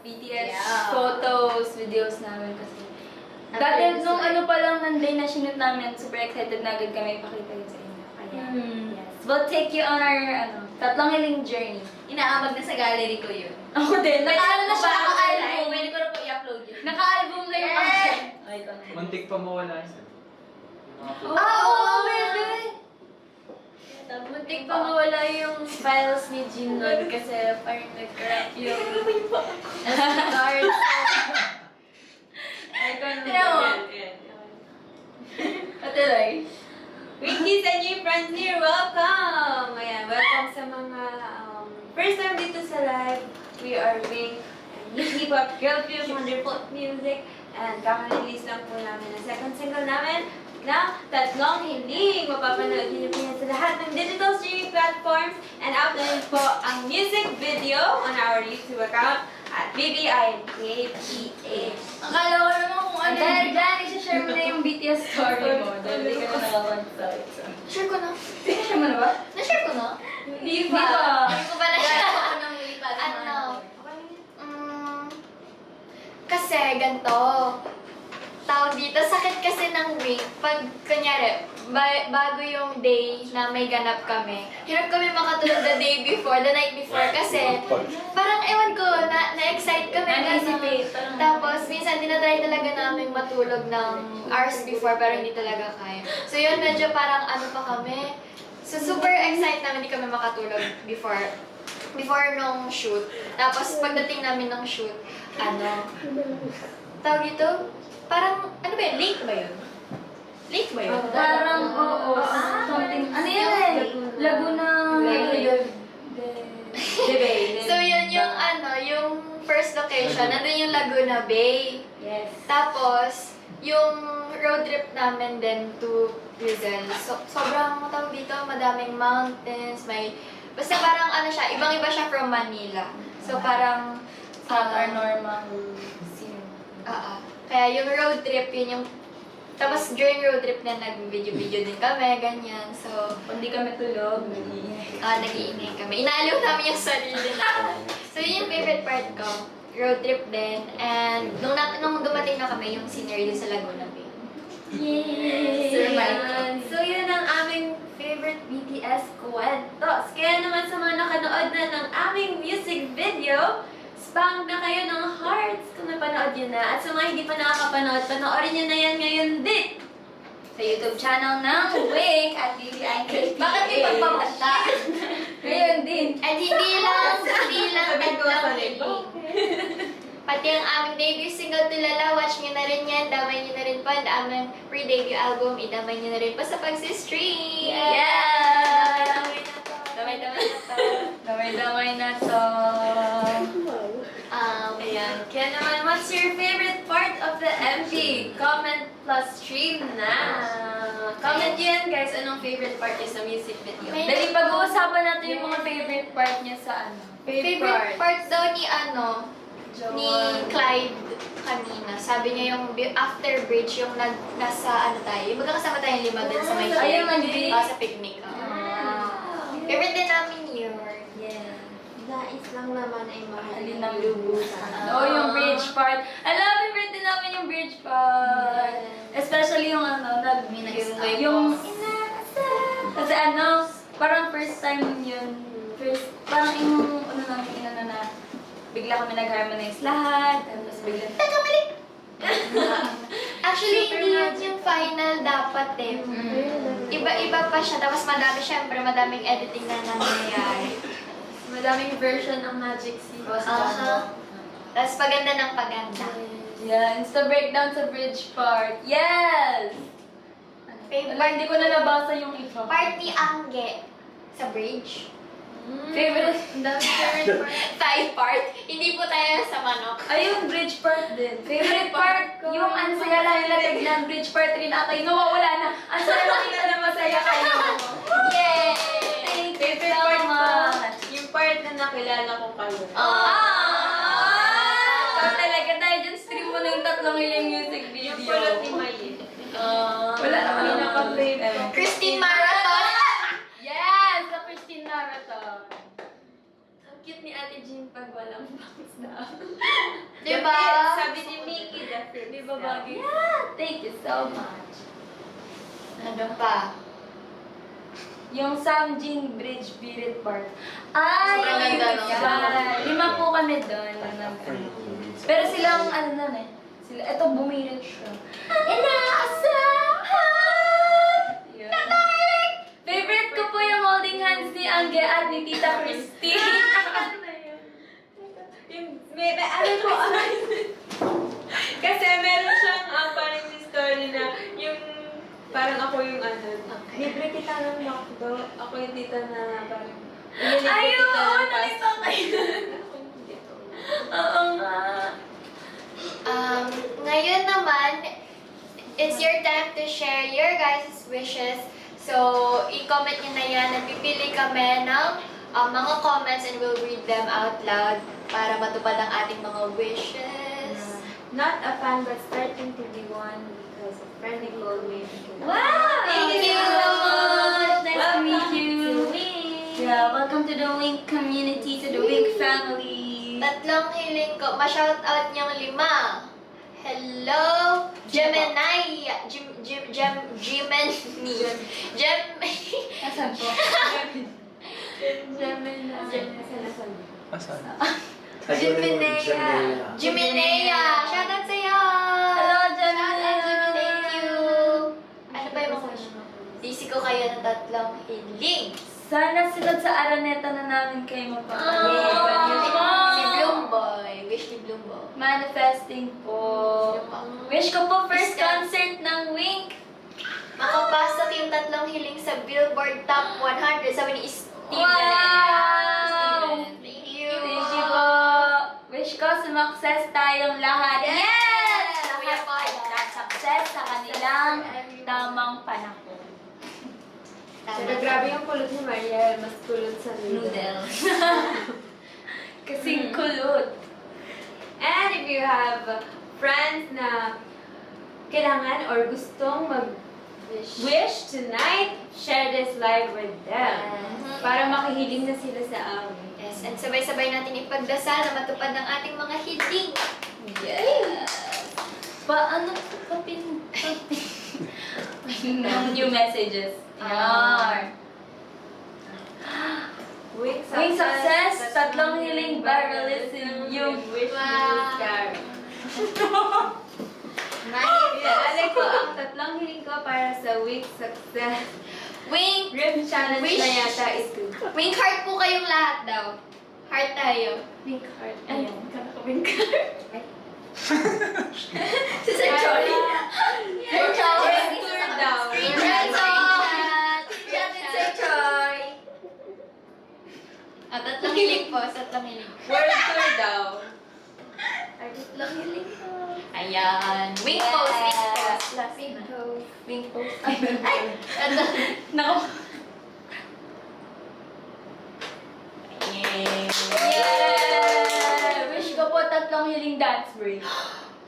BTS Yeah. photos, videos namin kasi. Ang Dati curious nung like. ano pa lang ng day na sinut namin, super excited na agad kami ipakita yun sa inyo. Kaya, yes. We'll take you on our, tatlong hiling journey. Inaamag na sa gallery ko yun. Ako din. Naka-ano na siya, Naka-album. naka-album. Pwede ko na po i-upload yun. Naka-album na yung content. Ay, ito na. Muntik pa mawala yun. Oo, pwede. Muntik pa mawala yung files ni Jean doon kasi parang nag-crap yung cards. Ay, ito na. Tinaw mo? Patuloy. Winkies and new friends here, welcome! Ayan, welcome sa mga first time dito sa live. We are Wink, new K-pop girl group, wonderful music, and kaka-release lang po namin ang second single namin na Tatlong Hiling. Mapapanood niyo po yan sa lahat ng digital streaming platforms and upload po ang music video on our YouTube account at BBIKPH. Akala ko naman kung ano. Dahil dyan, isi-share mo na yung BTS story mo. Dahil hindi ka na nakapag-start. Share ko na. Share mo na ba? Na-share ko na? Hindi pa. Hindi ko ba na-share ako ng lipat? Kasi ganito, tawag dito, sakit kasi ng wing. Pag, kunyari, bago yung day na may ganap kami, hirap kami makatulog the day before, the night before, kasi parang ewan ko, na-excite kami. Na-anticipate. Tapos, minsan dinatry talaga namin matulog ng hours before, pero hindi talaga kaya. So yun, medyo parang ano pa kami. So super excited namin, hindi kami makatulog before nung shoot. Tapos pagdating namin ng shoot, tawag ito? parang, ano ba yun? Lake ba yun? Lake ba yun? Parang, oo, something, ano yun eh? Laguna. So yun yung yung first location, nandun yung Laguna Bay. Yes. Tapos, yung road trip namin din to Rizal. So, sobrang tawag dito, madaming mountains, basta parang siya, ibang-iba siya from Manila. So parang, Not our normal scene. kaya yung road trip, yun yung, tapos during road trip na nag-video-video din kami, ganyan. So, Kung di kami tulog, nag-iingay. nag-iingay kami. Inaaliw namin yung sarili namin. So, yun yung favorite part ko. Road trip din. And nung dumating na kami, yung scenery sa Laguna Bay. Yay! Sir Mike. Ayan. So, yun ang aming favorite BTS kwentos. Kaya naman sa mga nakanood na ng aming music video, spam na kayo ng hearts kung napanood yun na. At sa mga hindi pa nakakapanood, panoorin nyo na yan ngayon din. Sa YouTube channel ng Wake at DDIKPH. Bakit may pagpapanta? Ngayon din. At hindi lang Sabi ko tatlong sa hiling. Pati ang aming debut single Tulala, watch nyo na rin yan. Damay nyo na rin po ang aming pre-debut album. Idamay nyo na rin po sa pag-stream. Yeah! Damay-damay na to. Damay-damay na to. Ayan. Kaya naman, what's your favorite part of the MV? Comment plus stream na. Comment yan, guys. Anong favorite part niyo sa music video? Dali, pag-uusapan natin yung mga favorite part niya sa Favorite part daw ni ni Clyde kanina. Sabi niya yung after bridge, yung nasa tayo. Yung magkakasama tayong lima din sa may Ay, yung nag-beach? sa picnic. Favorite din namin yun. Yeah. Nais lang naman ay Alin ng lubusan. Oh, yung bridge part. I love favorite din namin yung bridge part. Especially yung yung kasi parang first time yun. Parang yung na bigla kami nag-harmonize lahat. Tapos bigla Actually, hindi yun yung final dapat eh. Iba-iba pa siya. Tapos madaming editing na nangyayari. Madaming version ng Magic C. Tapos paganda ng paganda. yeah, insta breakdown sa bridge part. Yes! Wala, hindi ko na nabasa yung iba. Part ni Angge sa bridge. Favorite? Ang dami favorite part. Thai part. Hindi po tayo sa manok. Ay, yung bridge part din. Favorite part ko. Yung ang saya lang nila tignan, bridge part rin ata. Yung nawawala na. Ang saya lang nila na masaya kayo. Yay! Thank you Favorite so part ko, much. yung part na nakilala ko kayo. Pag talaga tayo dyan, stream mo na yung tatlong ilang music video. Yung pulot ni May. Wala naman yung Pinaka-favorite. Christine Marathon! Yes! Sa Christine Marathon. Ang cute ni Ate Jean pag walang bangs na. Diba? Sabi ni Mickey, the fit. Di ba bagay? Yeah! Thank you so much. Ano pa? Yung Samjin Bridge Birit part. Ay! Sobrang ganda nun. Yeah. 5 po kami doon. Pero silang ito bumirit siya. Inaasahan! Yun. Favorite ko po yung holding hands ni Angge at ni Tita Christy. Kasi meron siyang parang story na yung parang ako yung libre kita ng McDo. Ako yung tita na parang ililibre Ayun! kita ng Nalito kayo! Oo nga. Ngayon naman, it's your time to share your guys' wishes. So, i-comment nyo na yan. Nagpipili kami ng mga comments and we'll read them out loud para matupad ang ating mga wishes. Not a fan but starting to be one because a friend called me. Wow! Thank you! so much! Nice to meet you. Wink! Yeah, welcome to the Wink community, to the Wink family. Tatlong hiling ko. Ma-shoutout niyang 5. Hello, Gemini. Gemini. Asan po? Asan? Geminea. Shoutout sa'yo. Hello, Gemini. Shoutout, Gemini. Thank you. Ano ba yung mga wish mo? Sisi ko kayo ng tatlong hiling. Sana sunod sa Araneta na namin kayo Si Bloomboy. Wish ni Bloomboy. Manifesting po. Wish ko po first concert ng Wink. Makapasok yung 3 hiling sa Billboard Top 100. Sabi ni Steven. Wow! Steven. Thank you. Thank you po. Wish ko sumakses tayong lahat. Yes! Lahat ay success sa kanilang tamang panahon. Pero grabe yung kulot ni Mariel. Mas kulot sa Noodles. Kasing kulot. And if you have friends na kailangan or gustong mag-wish tonight, share this live with them. Para makihiling na sila sa amin. Yes, and sabay-sabay natin ipagdasal na matupad ng ating mga hiling. Yes. Paano pa new messages. Yan. Wing success, 3 hiling viralism yung wish Wow. ni Scar. Alay ko, ang 3 hiling ko para sa week success. Wink! Rip challenge Wish. na yata ito. Wink heart po kayong lahat daw. Heart tayo. Wink heart. Ayun, Wink heart. Si Sir Jory. Sir Jory. Tour daw. Screenshot. Screenshot ni Sir Joy. Ah, 3 hiling po. 3 hiling. World tour daw. Ay, 3 hiling po. Ayan. Wink post. Wink post. Wink post. Wink post. Ay! Ano? Nako. Yeah! Wish ko po 3 hiling dance break.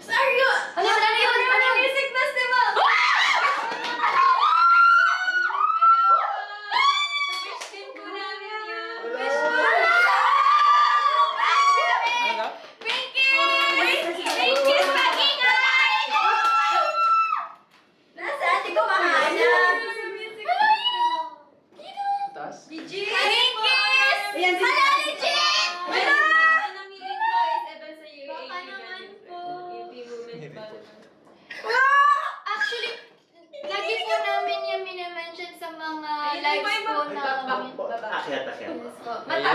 Sorry! Ano yun? Ano yun? Ano yun? Music festival! Wish din po namin yun. Ano daw? Nasa ate ko makahanap. Taas? Ayan, si Wala! Ang hiling ko is eba sa UAE. Baka naman po. UP Women's Volleyball. Actually, lagi po namin yung minimension sa mga lives po namin. Akyat. Yes po. Ayan!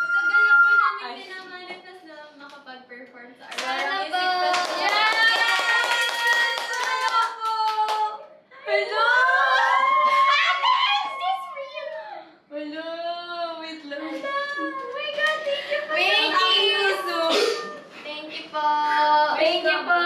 Matagal na po namin pinamanifest na makapag-perform sa Sana Aurora po. Music Festival. Hello po! Hello! Hello! Wait lang. Oh my God, thank you po. Thank you! Thank you po. Thank you po!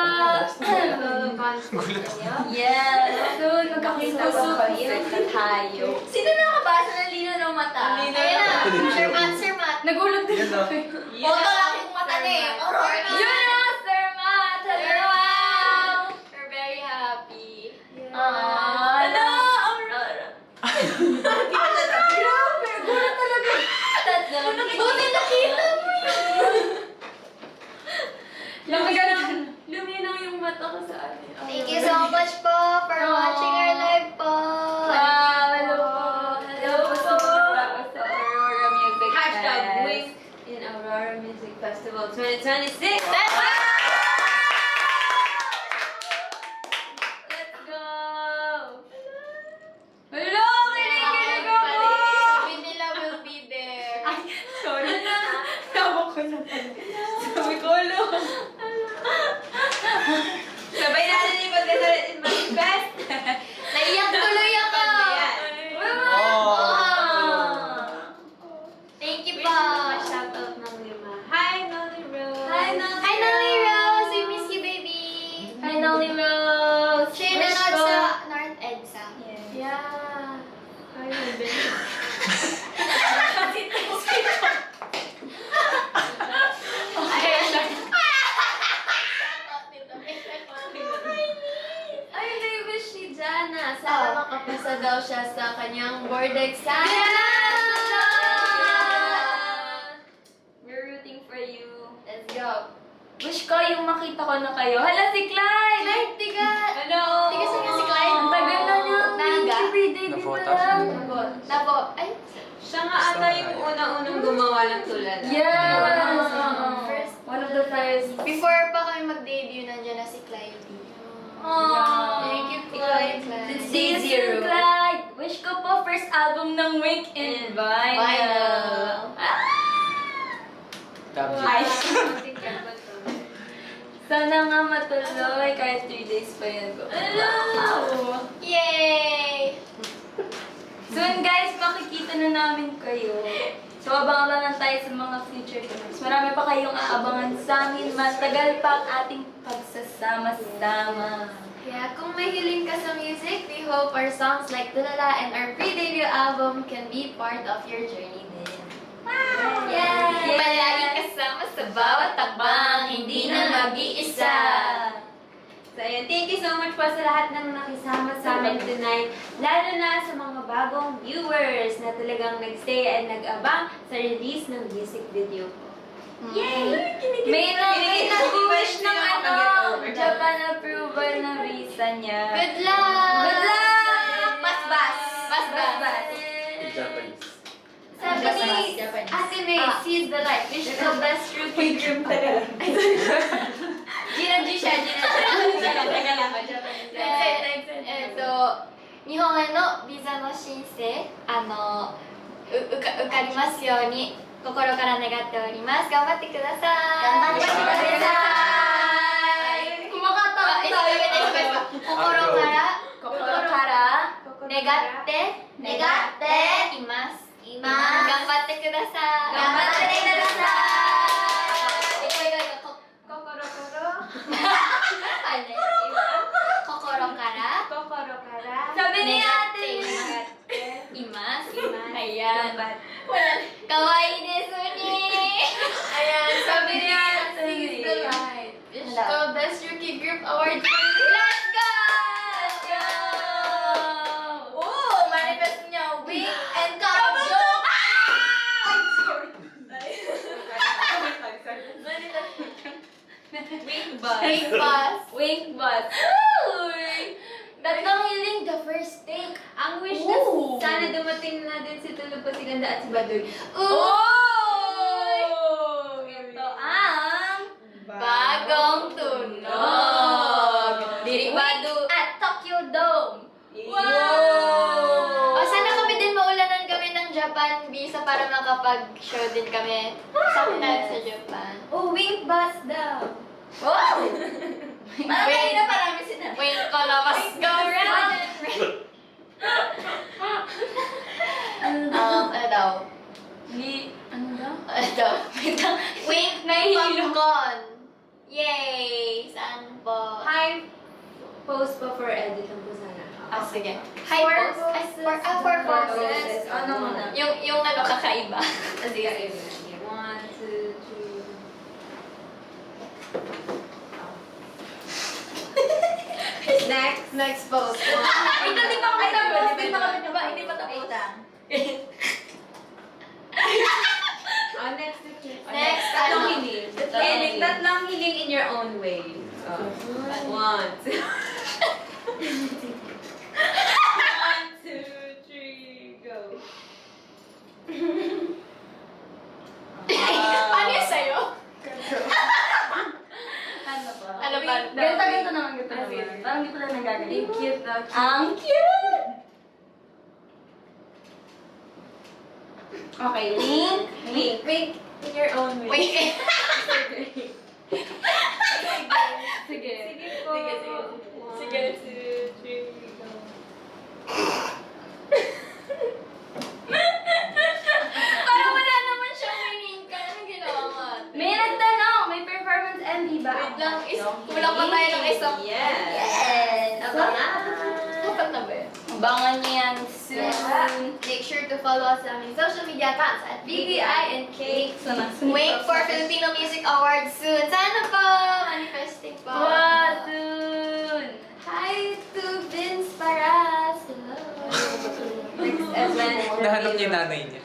Yes! Soon, magkakita po concert na tayo. Sino nakabasa ng lino ng mata? Ayan na. Sir Matt, Sir Matt. Nagulat din Yan, no? ako. Photo lang yung mata niya eh. Aurora. Yun na! Sir Matt! Hello! We're very happy. Hello! Aurora! Grabe! Gulat talaga! Buti nakita mo yun. Luminaw yung mata ko sa atin. Thank you so much po for watching our live po. Hello po! Hello po sa Aurora Music Hashtag Fest. Wings in Aurora Music Festival 2026. Let's go! Hello! Kinikilig ako! Sabi nila will be there. Sorry na. Tawa ko na pala. Sabi ko, hello. Sabay natin yung pagkasalit in Manifest. Naiyak tuloy ako. Thank you po. Shoutout ng lima. Hi, Nolly Rose. Hi, Nolly. Hi, Nolly Rose. We miss you, baby. Hi, Nolly Rose. Siya yung Wish nanood ko- sa North EDSA. Yeah. Hi, Nolly. Ay, na-wish si Jana. Sana makapasa daw siya sa kanyang board exam. We're rooting for you. Let's go. Wish ko yung makita ko na kayo. Hala, si Clyde! Clyde, tiga. Hello! Tiga saan nga si Clyde? Ang tagal na niya. Naga? Everyday din Na-photo na lang. Napo. Ay, Siya nga ata yung unang-unang gumawa ng tulad. Yes! First. One of the first. Before pa kami mag-debut, nandiyan na si Clyde. Aww. Thank you, Clyde. Since day zero. Clyde. Wish ko po first album ng Wink in Vinyl. Vinyl. Ah! W. Ay. Sana nga matuloy kahit 3 days pa yun. Wow! Yay! Soon guys, makikita na namin kayo. So abang-abang lang tayo sa mga future videos. Marami pa kayong aabangan sa amin. Matagal pa ang ating pagsasama-sama. Yeah, kung may hiling ka sa music, we hope our songs like Tulala and our pre-debut album can be part of your journey din. Yay! Palagi kasama sa bawat takbang, hindi na mag-iisa. So, ayun. Thank you so much po sa lahat ng nakisama sa amin tonight. Lalo na sa mga bagong viewers na talagang nagstay and nag-abang sa release ng music video ko. Yay! May nag-wish ng Japan approval na visa niya. Good luck! Good luck! Bas-bas! Bas-bas! In Japanese. Sabi ni Japanese. Ate May, seize the light. Wish the best rookie group. Gina G siya, Gina G. Teka lang. So, 日本へのビザの申請、受かりますように心から願っております。頑張ってください。頑張ってください。あ、心から願っています。頑張ってください。頑張ってください。心からSabi ni 願っ ate. ています。 Ayan. かわいいですね。 Ayan, sabi ni Ayan, Ate, seize the sige. light. Wish Wala. the best rookie group award for you. Let's go! Let's go! Oh, manifest niya wing and kabjo. Wing bus. Wing bus. Wink bus. Uy! Tatlong hiling, the first take. Ang wish Ooh. na sana dumating na din si Tulog Pasiganda at si Badoy. Uy! Ito ang Bagong tunog. Diri badu. at Tokyo Dome. O, sana kami din maulanan kami ng Japan visa para makapag-show din kami sometime sa Japan. Oh, wink bus daw. Wow! Parang parami sinabi. Wait ko lang, mas go round. Ano daw? Ano daw? Ano daw? Wink popcorn. Yay! Saan po? Hi, post pa for edit lang po sana. Sige. Hi, post. For poses. Ano muna? Yung ano kakaiba. Sige. 1, 2, 3. Next post. Ito, di pa kami tapos. Di pa kami tapos. Hindi pa tapos. Next. Next, Tatlong ano? hiling. Tatlong Tatlong hiling in your own way. 1, 2. 1, 2, 3, go. Paano yun sa'yo? Ano ba? Ano ba? Ganito naman. Parang di ko lang nagagaling. Cute daw. Ang cute! Okay, link. Wink in your own way. Wait. Sige. Sige po. Sige. 1, 2, 3, go. Parang wala naman siyang meaning ka. Anong ginawa mo? May nagtanong, may performance MV ba? Wait lang, kulang pa tayo ng isang. Yes. Yes! Dapat na ba yun? Abangan niyo yan soon. Make sure to follow us sa aming social media accounts at BBI and K. Wait for Filipino Music Awards soon. Sana po! Manifesting po. Soon! Hi to Vince Paras. Hello. Next event. Nahanap niya yung nanay niya.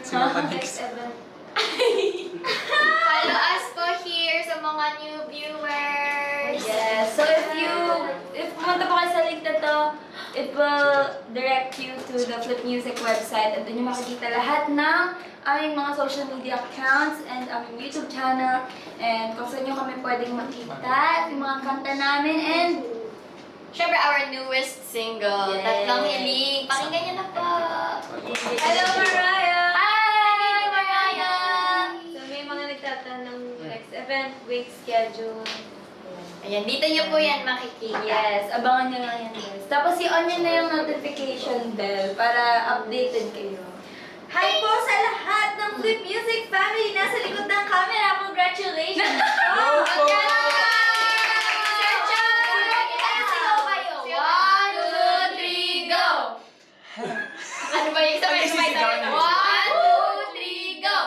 Si Mama Nix. event. Follow us po here sa mga new viewers. Yes. So if pumunta po kayo sa link na to, it will direct you to the Flip Music website and doon nyo makikita lahat ng aming mga social media accounts and aming YouTube channel and kung saan nyo kami pwedeng makita yung mga kanta namin and Siyempre, our newest single, Yes. Tatlong Hiling. Pakinggan niyo na po. Hello, Mariah! Hi, Mariah! So, may mga nagtatanong next event week schedule. Ayan, dito niyo po yan makikita. Yes, abangan nyo lang yan guys. Tapos i-on nyo na yung notification bell para updated kayo. Hi po sa lahat ng Flip Music family! Nasa likod ng camera! Congratulations! Go po! Sir John! Ano sigaw kayo? 1, 2, 3, go! Ano ba yung sabay? Ano yung sigaw niyo? 1, 2, 3, go!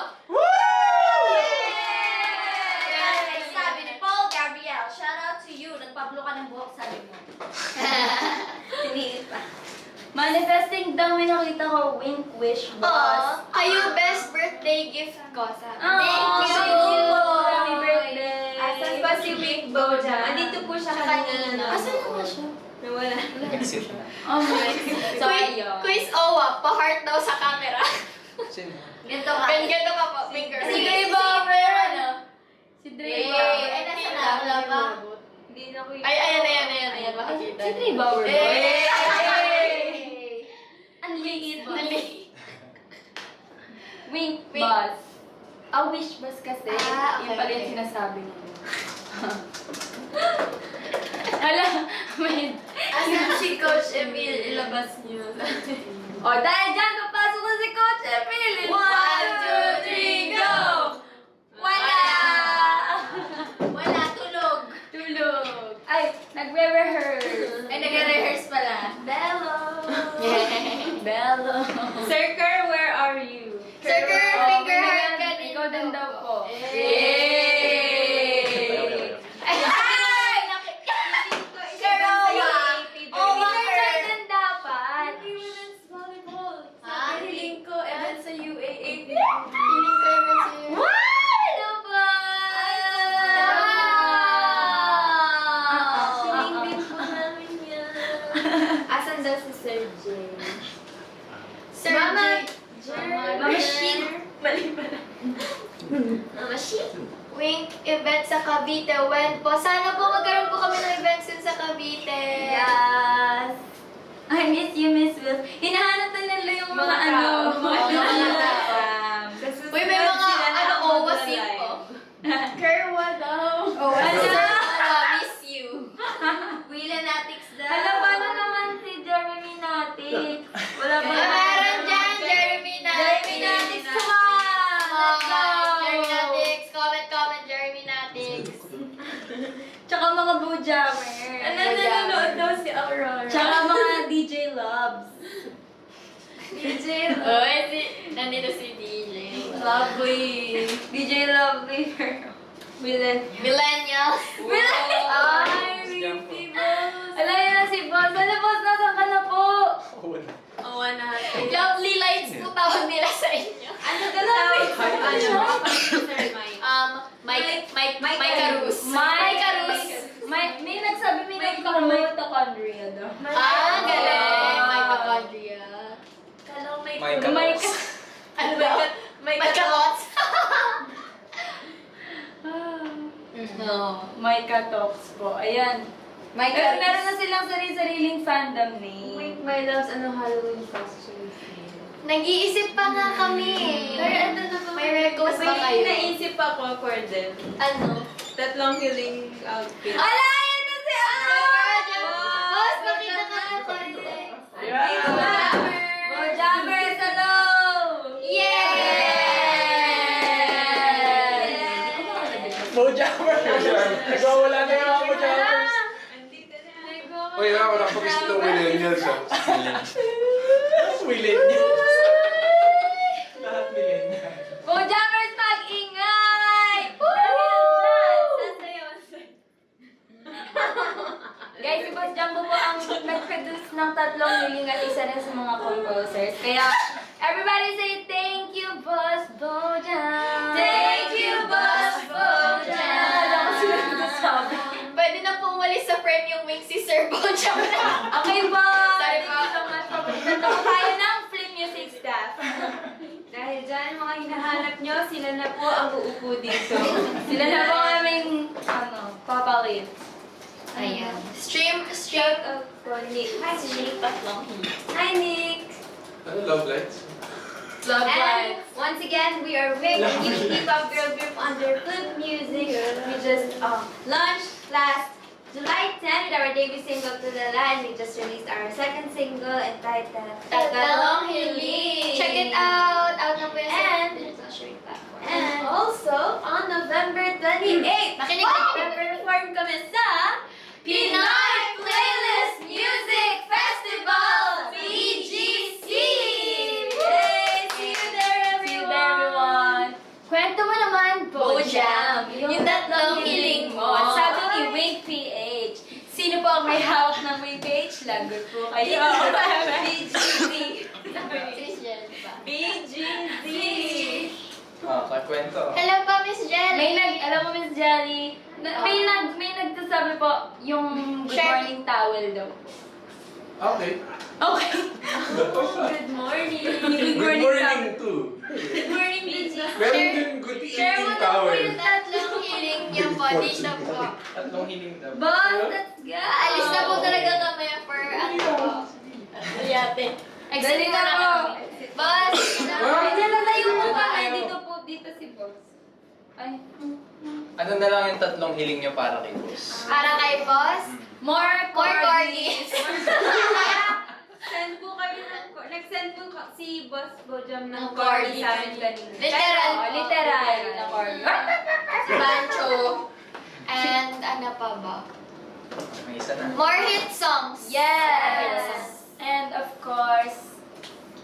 Ay, sabi ni Paul Gabriel, shout out to you. Nagpablo ka ng buhok, sabi mo. Tiniit pa. Manifesting daw, may nakita ko, wink wish boss. Kayo best birthday gift ko sa Oh, Thank you! Happy birthday! Asan ba si Big Boja? Andito po siya kanina. Asan naman siya? Nawala. Exit. Oh my So, ayun. Quiz Owa, pa-heart daw sa camera. Sino? Ganito ka. Ganito ka po, finger. Si Dre Bauer, ano? Si Dre Ay, Bauer. ay, nasa na? Wala pa? Hindi na ko Ay, ayan, makikita. Si Dre Bauer. Hey! Ang liit. Mali. Wink Wink. boss. Wish boss kasi. Ah, okay, Yung pala yung okay. sinasabi mo. Hala, may... Asan si Coach Emil? Ilabas niyo. O, dahil dyan, papasok na si Coach Emil. 1, 2, 3, go! Wala! Wala, tulog. Tulog. Ay, nagre-rehearse. Ay, nagre-rehearse pala. Bello. Bello. Sir Kerr, where are you? Sir Kerr, Oh, finger may heart ganun. ka din. Ikaw din daw po. Yay! Ay! Sir Owa! Owa Sir Kerr! Jordan dapat. Women's volleyball. Ah, Hiling ko, event sa UAA. Feeling ko yung message. Hello po! Hiling din po namin yan. Asan daw si Sir Jay? Sir Mama! Mama Shin. Mali pala. Mama Shi. Wink event sa Cavite. When po? Sana po magkaroon po kami ng events yun sa Cavite. Yes. I miss you, Miss Will. Hinahanap na nila yung mga Mga ano, tao. mga tao. Uy, may mga Owa sim po. Kerwa daw. Owa Ano? Owa, miss you. Willanatics daw. Alam ba na naman si Jeremy Natic? Wala ba? Meron dyan, Jeremy Jeremy Natic, come on! Let's go! Jeremy Natix. Comment, Jeremy Natix. Tsaka mga Bojammer. Nanonood daw si Aurora. Tsaka mga DJ Loves. DJ Uy, nandito si DJ. Lovely. DJ Lovely. Millennials. Ay, Si Jam po. si Boss. Alay na si Boss. Ano, Boss? Nasaan ka na po? Wala. Owa natin. Lovely lights po tawag nila sa inyo. Ano ka na? Mike Carus. Mike Carus. May nagsabi, may mitochondria daw. Ah, galing. Mitochondria. Kalong may Mike Mike. Ano ba yun? Mike Carus. No. Micah Talks po. Ayan. Mike Meron na silang sarili-sariling fandom name. Wink, my loves, anong Halloween costume? Nag-iisip pa nga kami. Pero ano na ba? May request ba May kayo? naisip ako for them. Ano? Tatlong healing outfit. Ala! Yan na si Boss, makita ka ng context. Bojammers, hello! Mojammer! Nagwawala na yung mga Mojammers. Andito na. Uy, ako nakapag-gusto ng millennials. Millennials. Lahat millennials. Bojammers, mag-ingay! Guys, si Boss Jumbo po ang nag-produce ng tatlong hiling at isa rin sa mga composers. Kaya, everybody say thank you, Boss Bojam! Thank you, Boss Bojam! Alam ko sila nagsasabi. Pwede na po umalis sa frame yung wing si Sir Bojam na. Okay po! Sorry Thank po. you so much po. Nandito po tayo ng Flip Music staff. Dahil dyan, mga hinahanap nyo, sila na po ang uupo dito. Sila na po aming, papalit. Ayan. Stream. Shout out po, Nick. Hi, Nick. Tatlong Hi, Nick. Ano, love lights? Love And life. once again, we are with a new P-pop girl group under Flip Music. We just launched last July 10 with our debut single Tulala, and we just released our second single entitled Tatalong Hiling. Check it out. Out na po yan sa digital streaming platform. And also, on November 28th, Makinig ka. perform kami sa Pinoy Playlist Music Festival, BGC! Yay! See you there, See you there, everyone. Kwento mo naman, Bojam. Yung tatlong hiling mo. Sabi ni Wink PH. Sino po ang may hawak ng Wink PH? Lagot po kayo. BGC. Sis Jen ba? BGC. Kakwento. Hello pa, Miss Jelly. Alam mo, Miss Jelly, may nagsasabi po yung good Share. morning towel daw. Okay. Okay. Good morning. Good morning too. Good morning, BGC. Meron din good Share mo evening na po towel. yung tatlong hiling niyo po dito po. Tatlong hiling daw. Boss, let's go. Alis na po talaga kami for ano po. Ayate. Exit Dali muna na po. kami. Boss, Ay, nalalayo mo ba? Ay, dito si Boss. Ay. Ano na lang yung tatlong hiling nyo para kay boss? para kay boss, More more corgis. Send po kami nag-send po si Boss Bojam ng Ng corgi corgi. sa amin kanina. Literal Oh, po. literal na corgi. Bancho. And ano pa ba? May isa na. More hit songs. Yes. And of course,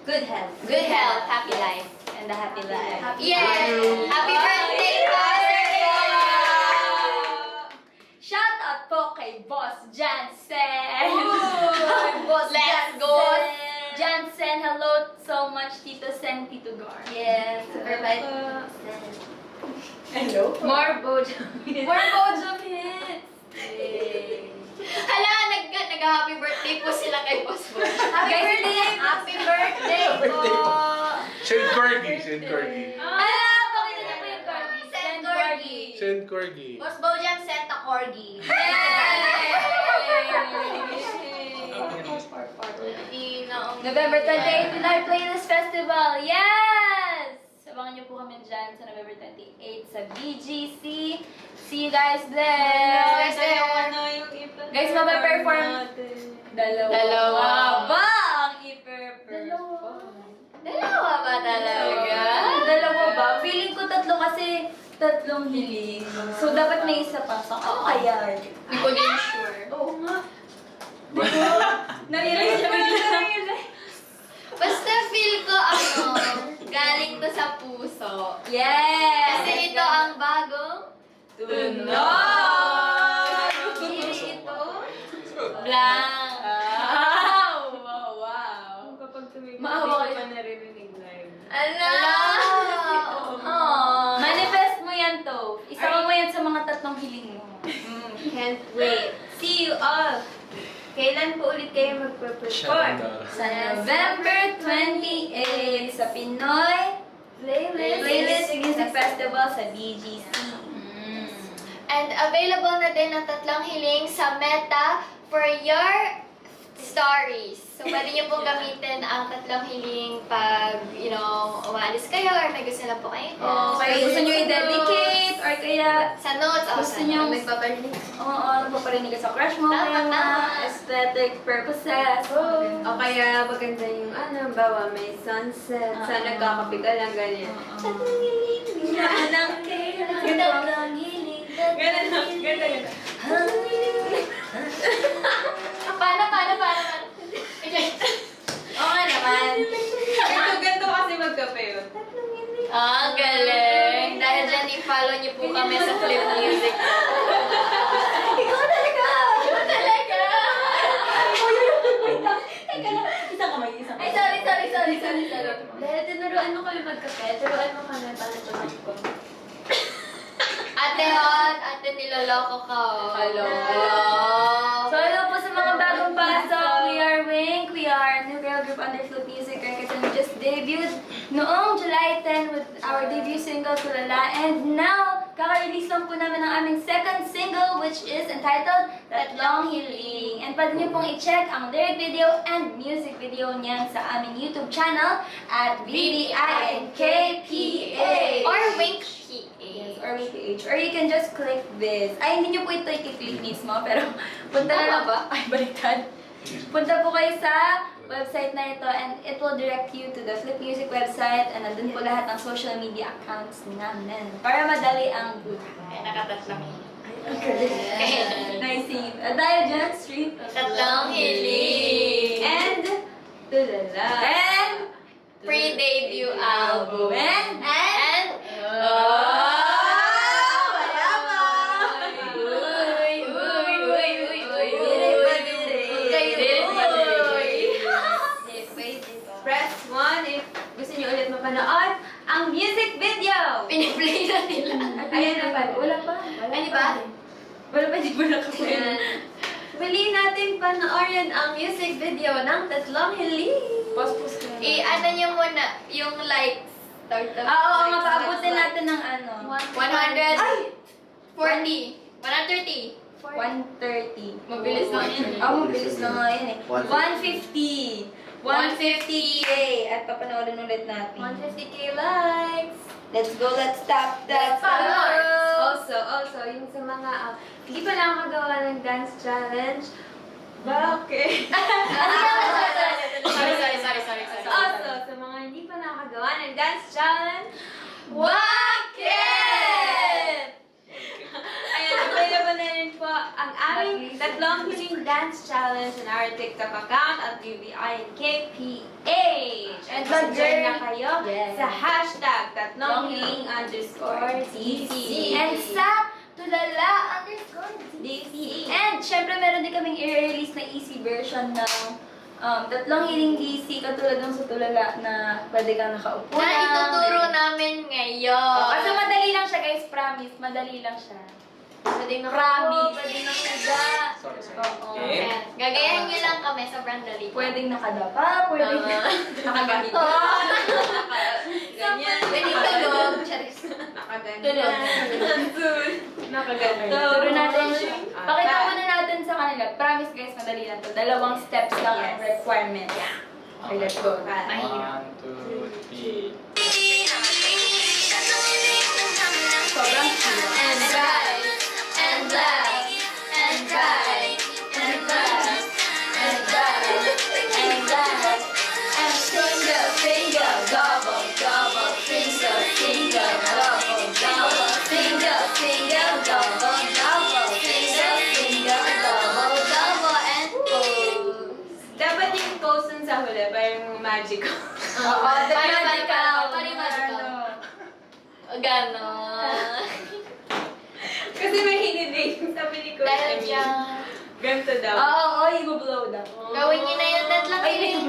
Good health. Good health, happy life. and the happy life. Yay! Happy birthday, Boss! Shout out po kay Boss Jansen. Boss Let's go! Jansen, hello so much, Tito Sen, Tito Gar. Yes, super bad. Hello. More Bojam. More Bojam hits. Hala, nag-happy birthday po sila kay Boss Boy. Happy birthday! Happy birthday po! Send corgi. Send corgi. Ala, pakita na po yung corgi. Send corgi. Send corgi. Boss Bojam sent a corgi. November 28th with our Playlist Festival. Yes! Abangan niyo po kami dyan sa November 28th sa BGC. See you guys there! Guys, mape-perform. Dalawa. ba ang i-perform? Dalawa ba talaga? Dalawa ba? Feeling ko tatlo kasi tatlong hiling. So, dapat may isa pa. So, ano kaya? Hindi ko din sure. Oo nga. Nairay siya bigla. Basta feel ko galing to sa puso. Yes! Kasi ito ang bagong Tunog! ito. Blank! Wow! Kapag tumigil, Maawa hindi ko kayo. pa naririnig live. Ano? Manifest mo yan to. Isama mo yan sa mga tatlong hiling mo. Can't wait. See you all. Kailan po ulit kayo magpe-perform? Sa November 28 sa Pinoy Playlist Music Festival sa BGC. And available na din ang tatlong hiling sa Meta for your stories. So, pwede niyo pong gamitin ang tatlong hiling pag, umalis kayo or may gusto lang po kayo. Kaya gusto nyo i-dedicate or kaya Sa notes, Gusto niyo- magpaparinig. nagpaparinig ka sa crush mo, Tama, kaya mga tama. aesthetic purposes. O kaya maganda yung bawa may sunset. Sa nagkakape ka lang, ganyan. Tatlong hiling. Ganda. Paano? Okay naman. Ganto kasi magkape yun. Ang galing! Dahil dyan, i-follow niyo po kami sa Flip Music. Ikaw talaga! Ay, sorry. Dahil tinuruan mo kami magkape, turuan mo kami paano tumakbo. Ate, niloloko ka. Hello. So, hello po sa mga bagong pasok. We are Wink. We are a new girl group under Flip Music. Kasi we just debuted noong July 10 with our debut single, Tulala. And now, kaka-release lang po namin ng aming second single which is entitled Tatlong Hiling. And pwede niyo pong i-check ang lyric video and music video niyan sa aming YouTube channel at VDINKPA. Or Wink Yes, PA. or WPH. Or you can just click this. Ay, hindi niyo po ito i-click mismo, pero punta na Tama lang. ba? Ay, baliktad. Punta po kayo sa website na ito and it will direct you to the Flip Music website and nandun po lahat ng social media accounts namin. Para madali ang buhay. Kaya nakatatlong. Nice singing. Dahil dyan, street. Tatlong hiling. And tulala. And, Pre-debut album. And, Wala pa! Uy! Press 1 if gusto niyo ulit mapanood ang music video. Piniplay na nila. Ayan na ba? wala pa. Ay, di ba? Wala pa, di ba nakaplay? Muli nating panoorin ang music video ng Tatlong Hiling. Pause ko na. Ano niyo muna, yung likes. Oo, nga, paabutin natin ng ano. 100. Ay! 40. 130. 130. Mabilis lang yun. Mabilis lang nga yun eh. 150. 150K. At papanoorin ulit natin. 150k likes. Let's go, let's stop that. Also, yung sa mga hindi pa nakakagawa ng dance challenge, bakit? Sorry. Also, sa mga hindi pa nakakagawa ng dance challenge, Bakit? ayan, available na rin po ang aming Tatlong Hiling Dance Challenge on our TikTok account at UBINKPH. And mag-join na kayo Yes. sa hashtag tatlonghiling_TC. And sa tulala_DC. And syempre meron din kaming i-release na easy version ng Tatlong Hiling DC katulad ng sa tulala na pwede kang nakaupo Na ituturo namin ngayon. Kasi madali lang siya guys, promise. Madali lang siya. Pwedeng Promise. pwedeng nakahiga. Sorry. Oo. Okay. Ayan. Gagayahin nyo lang kami, sobrang dali. Pwedeng nakadapa, pwedeng nakaganito. Ganyan. Pwedeng tulog. Charis. Nakaganda. Tulog. Nakaganda. Turo natin siya. Pakita muna natin sa kanila. Promise guys, madali lang to. 2 steps lang ang Yes. requirement. Okay, let's go. 1, 2, 3. Sobrang hirap. And right, and left, and right, and left, and right, And that, and single, single, double, double, single, single, double, double, single, single, double, double, single, single, double, double, and pose. Dapat yung pose nun sa huli, parang magical. Oo, the Parang magical. Parang magical. Ano? Ganon. Kasi may hiniling. Sabi ni Coach Dahil Emil, dyan, ganito daw. Oo, i-blow daw. gawin nyo na yung tatlong Ay, hiling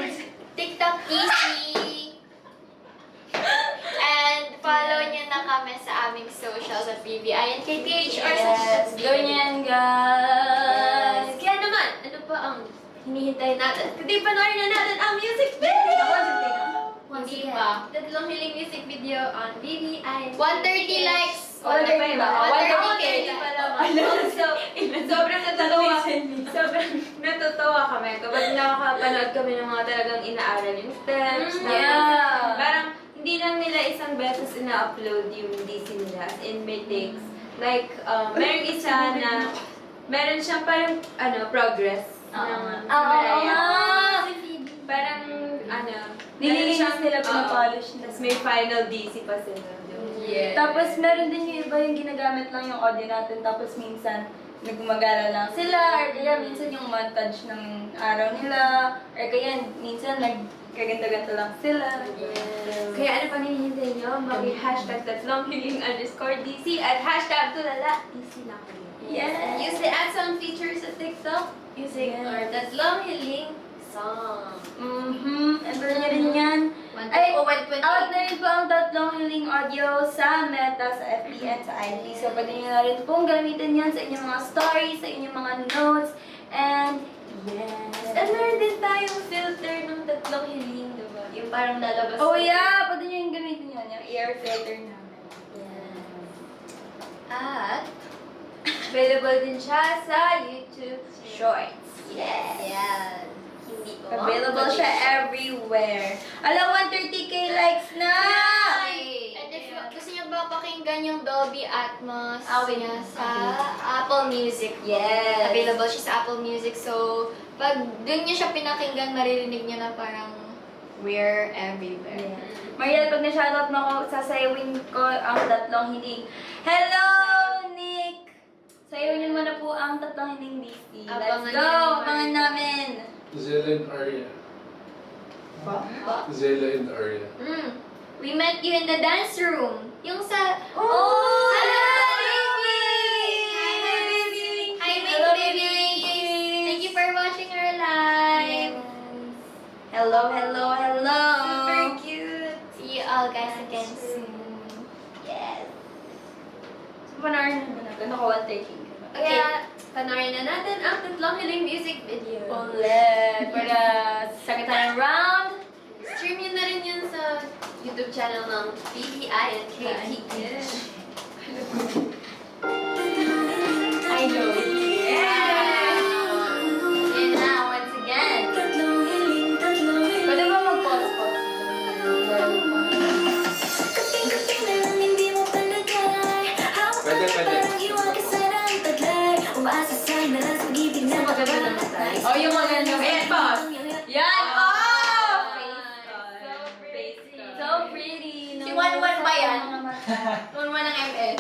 TikTok easy. And follow nyo na kami sa aming socials at BBINKPH or sa Yes, gawin niyo yan, guys. Kaya naman, ano pa ang hinihintay natin? Kundi panoorin na natin ang music video! Ako, Justina. Hindi pa. Tatlong Hiling music video on BBI. 130 likes. Wala pa yun ba? 130K. Also, sobrang natutuwa. Sobrang natutuwa kami kapag nakakapanood kami ng mga talagang inaaral yung steps. Yeah. Parang hindi lang nila isang beses ina-upload yung DC nila as in may takes. Like, meron isa na meron siyang parang progress ng Mariah. Parang Nililinis nila, pinapolish nila. Tapos may final DC pa sila. Yeah. Tapos meron din yung iba yung ginagamit lang yung audio natin tapos minsan nagmagala lang sila or kaya minsan yung montage ng araw nila or kaya minsan nagkaganda-ganda lang sila. Kaya ano pa hinihintay nyo? Mag-hashtag tatlonghiling_DC at hashtag tulala. Easy na kayo. Yes! Use the ads on features sa TikTok using Yes. our Tatlong Hiling song. And pwede nyo rin yan. Ay, 120. out na rin po ang Tatlong Hiling audio sa Meta, sa FB, at sa IG. So, pwede nyo na rin pong gamitin yan sa inyong mga stories, sa inyong mga notes, and yes. And meron din tayong filter ng Tatlong Hiling, diba? Yung parang lalabas. Oh yeah, pwede nyo yung gamitin yan, yung air filter namin. Yes. At available din siya sa YouTube Shorts. Yes. Yan. Hindi ko. Available siya everywhere. Alam, 130k likes na! And if gusto niyo ba pakinggan yung Dolby Atmos Awit. niya sa Apple Music? Yes. Available siya sa Apple Music. So, pag dun niyo siya pinakinggan, maririnig niyo na parang we're everywhere. Mariel, pag na-shoutout mo ako, sasayawin ko ang tatlong hiling. Hello, Nick! Sayawin mo na po ang tatlong hiling DC. Let's Abangan go! niyo naman. Abangan namin! Zella and Arya. Zella and Arya. We met you in the dance room. Yung sa... Oh! Hi, Hello, baby! Thank you for watching our live. Hello, hello, hello! Super cute. See you all guys again soon. Yes! So, panoorin na natin. Ako, 130. Kaya, panoorin na natin ang tatlong hiling music video. Ulit! Para sa second round. Stream yun na rin yun sa YouTube channel ng BPI and KTH. I know. And now, once again, Pwede ba mag-pause po? Pwede, pwede. maganda naman tayo. Oh, yung maganda. Ayan, pause. Yan! Oh! So pretty. Si Wanwan ba yan? Wanwan ng ML.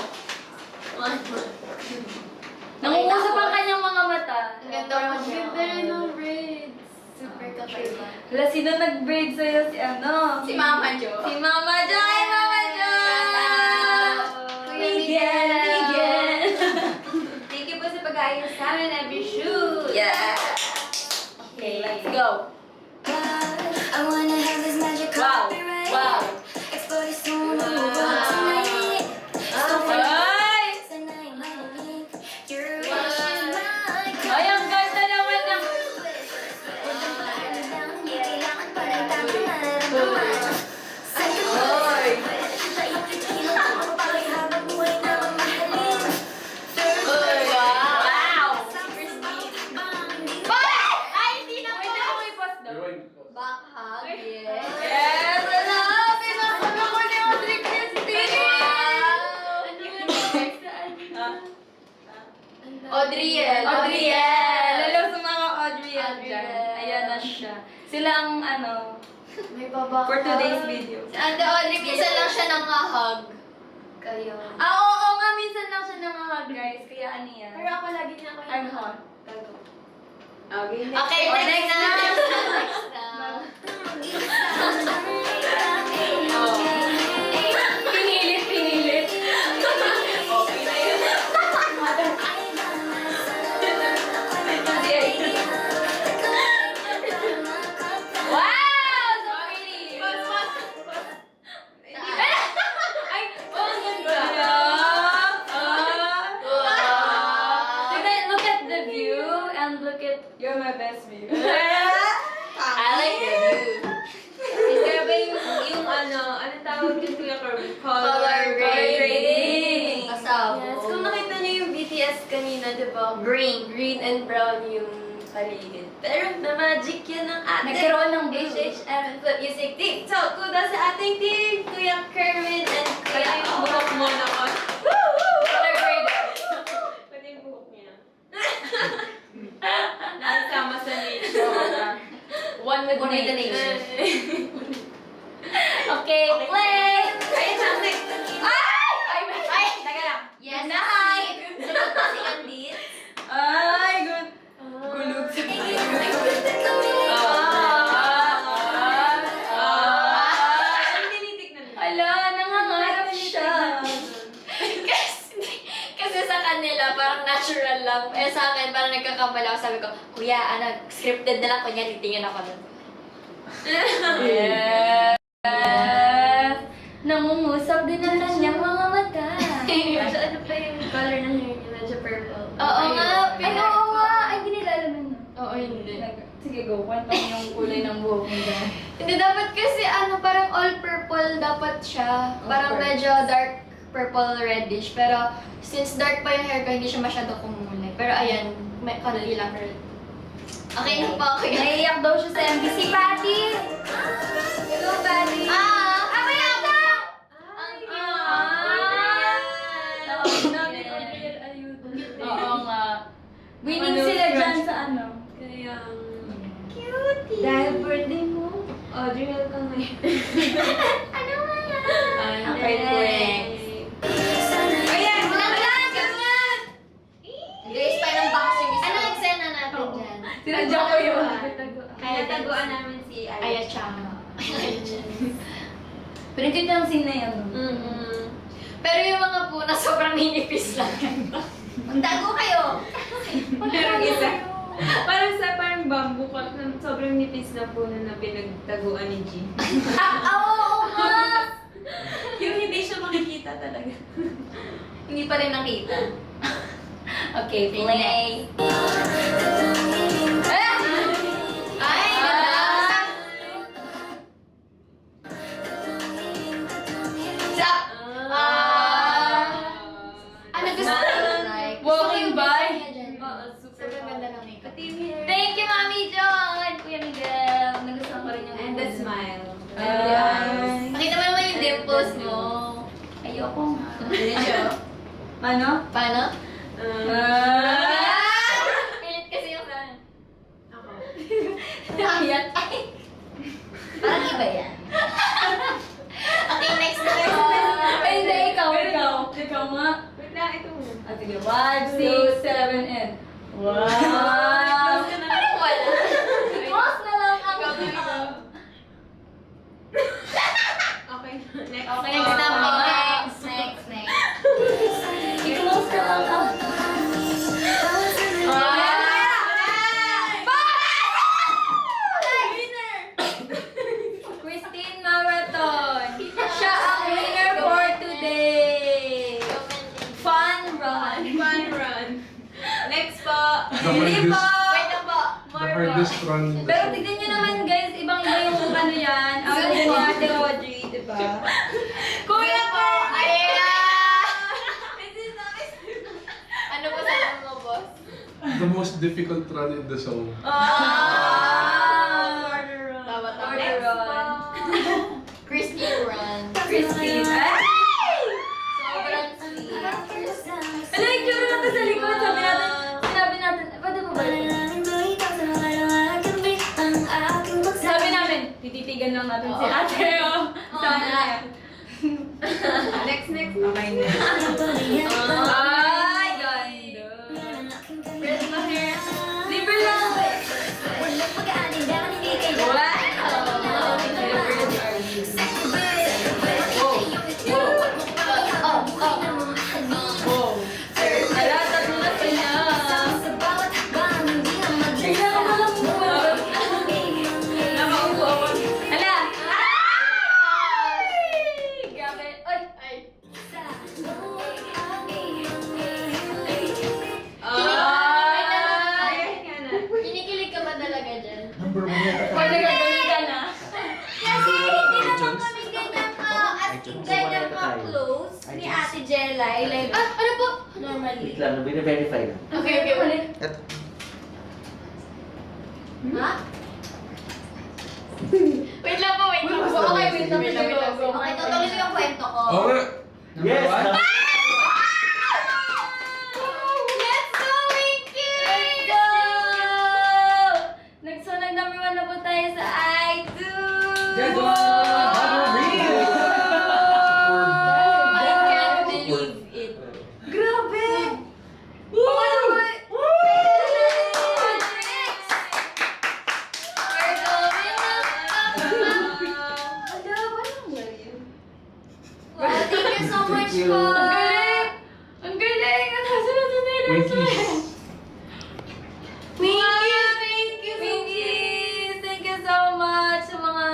Wanwan. Nangungusap ang kanyang mga mata. Ang ganda mo Ang siya. ganda rin ng braids. Super kakaiba. Hala, sino nag-braid sa'yo? Si ano? Si Mama Jo. Si Mama Jo! Hi, Mama Jo! Kuya Miguel! Miguel! Thank you po sa pag-ayos sa amin every shoot. Yeah! Okay, let's go. Wow! Wow! Ay! Ay, ang ganda naman ng... Oy! Wow! Ay, hindi na Wait, ako may pause daw. Rewind. Back hug. Yes. Yes! Wala! Pinasama ko ni Audrey Christine! Ano yun? Saan? Audriel. Audriel! Hello sa mga Audriel dyan. Audriel. Ayan na siya. Sila ang ano, May babak. for today's video. Ate Audrey, minsan lang siya nang-hug. Kayo. Oo nga, minsan lang siya nangahag guys. Kaya ano yan? Pero ako lagi niya ako I'm hot. Okay, Okay, Oh, next next na. na. Next na. Pinilit, pinilit. Okay na yun. Wow! So pretty! Ay! Oh, ang ganda! Look at the view and look at... You're my best view. I like the view. Grabe yung ano tawag yung Kuya Kirby? Color grading. Kasabo. Yes, kung nakita niyo yung BTS kanina, di ba? Green and brown yung paligid. Pero na-magic yan ng ating Nagkaroon ng blue. HHM and Flip Music Team. So, kudos sa ating team, Kuya Kerwin and Kuya Pwede yung buhok mo naman. Color grading. Pwede yung buhok niya. Nakasama sa nature. One with One with the nature. nation. Okay, play! Ayun siya, next. Ay! Teka lang. Yes. Nahay! Sunod na si Andit. Ay, good. Gulog sa Ang tinitignan mo. Ala, nangangarap siya. Kasi sa kanila, parang natural lang. Eh sa akin, parang nagkakamali ako. Sabi ko, Kuya, scripted na lang. Kunya, titingin ako nun. Yes. Nangungusap din ang kanyang mga mata. So, ano pa yung color ng hair niya? Medyo purple. Oo nga, Ay, oo nga. Ay, hindi nila alam yun. Oo, hindi. Sige, go. Kwento mo yung kulay ng buhok mo dyan. Hindi, dapat kasi parang all purple dapat siya. Parang purple. medyo dark purple reddish. Pero since dark pa yung hair ko, hindi siya masyado kumulay. Pero ayan, may konti lang. Okay na po ako yan. Naiiyak daw siya sa MBC. Patty! Hello, Patty! Ako yan na! Oo nga. Winning sila dyan sa ano. Kaya, dahil birthday mo, Audrey, welcome ngayon. Ano nga yan? Okay, quick. Ayan! Grace pa ng box yung isa. Ano eksena natin dyan? Sinadya ko yun. Kaya taguan namin si Aya-chan. Pero cute yung scene na yun. Pero yung mga puna, sobrang ninipis lang. Magtago kayo! Merong isa. Parang bamboo cut na sobrang nipis na puno na pinagtaguan ni G. Oo nga! Yung hindi siya makikita talaga. Hindi pa rin nakita. Okay, play. Ay, ganda! Ano gusto mo? Walking by. Oo, super Sobrang ganda ng makeup. Thank you, Mami John! Kuya Miguel. Nagustuhan ko rin yung And the smile. Ah. And the eyes. Pakita mo naman yung dimples mo. Ayoko nga. Diretso. Ano? Paano? Ah! Pilit kasi yung sa akin. Ako. Ayan. Ay! Parang iba yan. Okay, next na kayo. Ay, hindi, ikaw. Ikaw nga. Wait lang, ito muna. Ah, sige. 5, 6, 7, and... Wow! Parang wala. Close na lang ang... Okay, next. Okay, Next na po. next. Next. I-close na lang ang... Christine Marathon. Siya ang winner for today. Fun run. Fun run. Next po. Hindi po. Wait lang po. The hardest run in the Pero show. tignan nyo naman guys, ibang-iba yung ano yan. Ang ganda ni Ate Audrey, diba? Kuya po! Ano po sa mo, boss? The most difficult run in the song. Tama. Order run. Christine Run. Christine. Ay! Sobrang sweet. Ano yung tsura natin sa likod? Sinabi natin, pwede mo ba yun? Sabi namin, tititigan lang natin si ate, oh. Sabi niya. Next. Okay, next. Ay, ganda. Pwede ba hair? Libre lang. Ala, tatlo na sila. Bigla ka na lang mo. Nakaupo ako. Ala! Ay! Grabe. Ay! Ay. Ayan nga na. Kinikilig ka ba talaga dyan? Number 1 yata. Pag nagagaling ka na. Kasi hindi naman kami ganyan as in ganyan close ni Ate Jelay. Like, ano po? Normally. Wait lang, bine-verify lang. Okay, ulit. Ha? Wait lang po, wait lang po. Okay, wait lang. Okay, tutuloy ko yung kwento ko. Oo nga. Yes! Let's go, Winky! Let's go! Nag number 1 na po tayo sa iTunes! Good one! I can't believe it. Grabe! We're going up. Wow, thank you so much you. po. Ang galing! Ang galing! Ang nasunod na nila. Winkies. Winkies! Thank you so much sa mga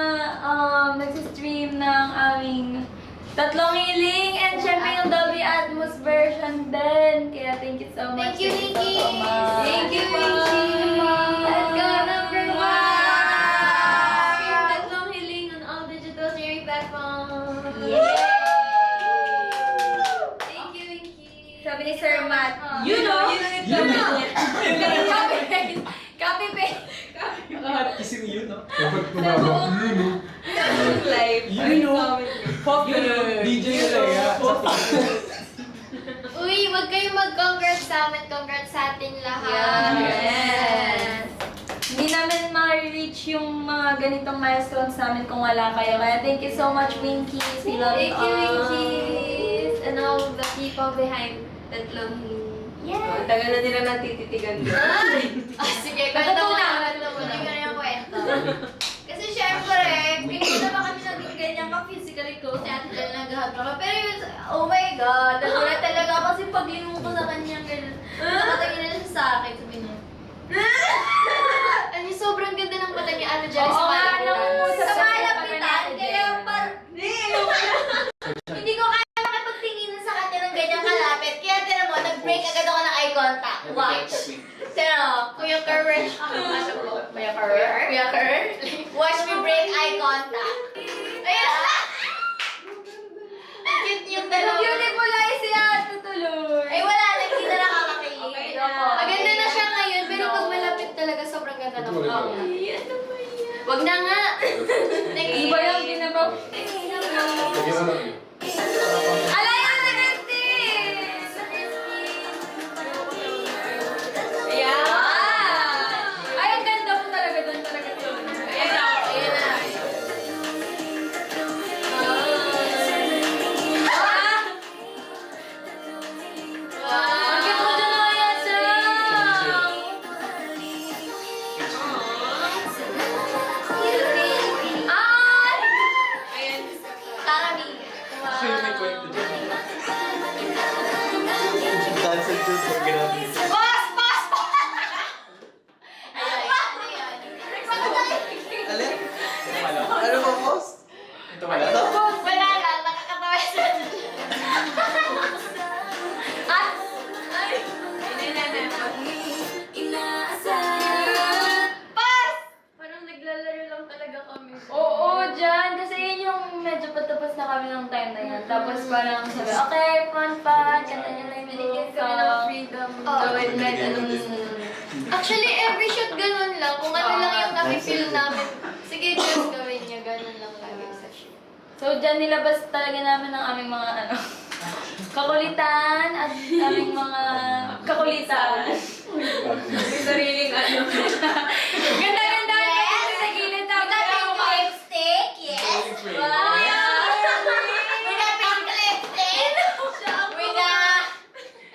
nagsistream ng aming Tatlong Hiling and syempre yung Dolby Atmos version din. Kaya thank you so much. Thank you, Winkies. so much. Thank you, Winkies. Let's go number 1! Stream Tatlong Hiling on all digital streaming platforms. Yay! yun, no? Dapat tumama. Yun, no? Live. Yun, no? Yun, no? DJ Lea. Uy, wag kayong mag-congrats sa amin. Congrats sa ating lahat. Yes! Hindi namin ma-reach yung mga ganitong milestones namin kung wala kayo. Kaya thank you so much, Winkies. We love you Thank you, all. Winkies! And all the people behind Tatlong Hiling. Oh, tagal na nila natititigan doon. Sige, kwento mo na. Kwento mo na. Hindi ko na yung kwento. Kasi syempre, hindi ko naman kami naging ganyan ka-physically close. Si Ate Lel nag-hug kami. Pero yun, oh my God. Nagulat talaga ako kasi paglingon ko sa kanya, gano'n. Nakatingin na siya sa akin. Sabi niya, ano, sobrang ganda ng mata niya, ano dyan, Oo sa nga, malapitan. nangungusap Sa sa malapitan, natin, kaya Jen. parang, hindi ko kaya makipagtingin sa kanya ng ganyang kalapit. Kaya tira mo, nag-break agad ako ng eye contact. Watch. Tira, Kuya Kerr. Ano po? Kuya Kerr? Kuya Kerr? Watch me break eye contact. Ayan! Ang cute yung dalawa. Beautiful eyes si Ate tuloy. Ay wala, nagkita na kakaki. Okay na. Maganda na siya ngayon, pero pag malapit talaga, sobrang ganda ng mukha niya. Wag na nga. Next Iba yung ginabaw. Lagyan mo lang. Alaya na Nesty! Yeah. Ay, ang ganda mo talaga doon talaga doon. Ayan na. Ayan na. Ang cute mo dyan, Aya Chang! Ay! Ayan. Tarami. Sino may kwento dyan? Cancel to sa grabe. Boss! Boss! Ayan. Alin? Ano ba, boss? Ito pala. Wala lang, nakakatawa siya. At, ay, Boss! Parang naglalaro lang talaga kami. Oo, dyan. Kasi yun yung medyo patapos na kami ng time na yan. Tapos parang sabi, okay, fun. Kanta nyo lang yung Binigyan kami ng freedom. Gawin Binigyan kahit ng anong... Actually, every shoot ganun lang. Kung ano lang yung nafe-feel namin. Sige, just gawin niyo. Ganun lang lagi sa shoot. So, dyan nilabas talaga namin ang aming mga ano, kakulitan at aming mga kakulitan. May sariling ano. Ganda-ganda Yes! sa gilid With a pink lipstick, yes. Wow! With a pink lipstick.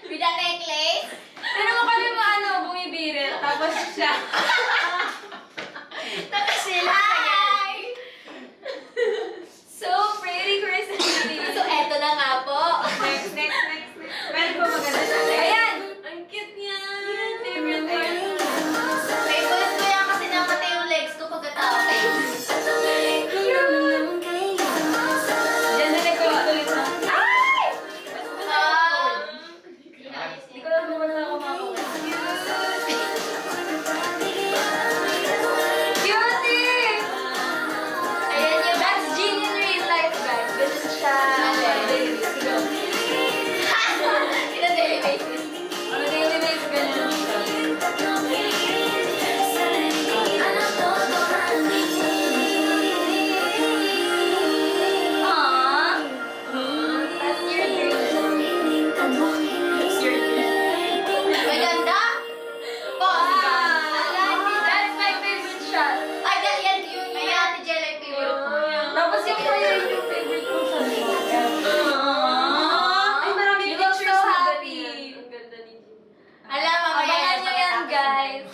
With a necklace. Pero mo kami ano, bumibirit. Tapos siya. Tapos sila. Hi! So pretty, Christy. So, eto na nga po. Next. Meron pa maganda sa Ayan! Ang cute niya! Favorite part. Favorite ko yan kasi namatay yung legs ko pagkatapos. Diyan na nagkulit na. Ay! Hindi ko alam kung ano ako makakulit. Cutie! Ayan yung That's Jean in real life, guys. Ganun siya. Go. in a daily basis. On a daily basis, ganun siya. Aww. That's your dream. That's your dream. Maganda? Boss. That's my favorite shot. Ay, yan yun. May ate Jella yung favorite ko. Tapos yung sa'yo yung favorite ko sa Ay, maraming You look pictures so na happy. ganyan. Ang ganda ni Jim. Alam, mamaya Abangan nyo yan, guys.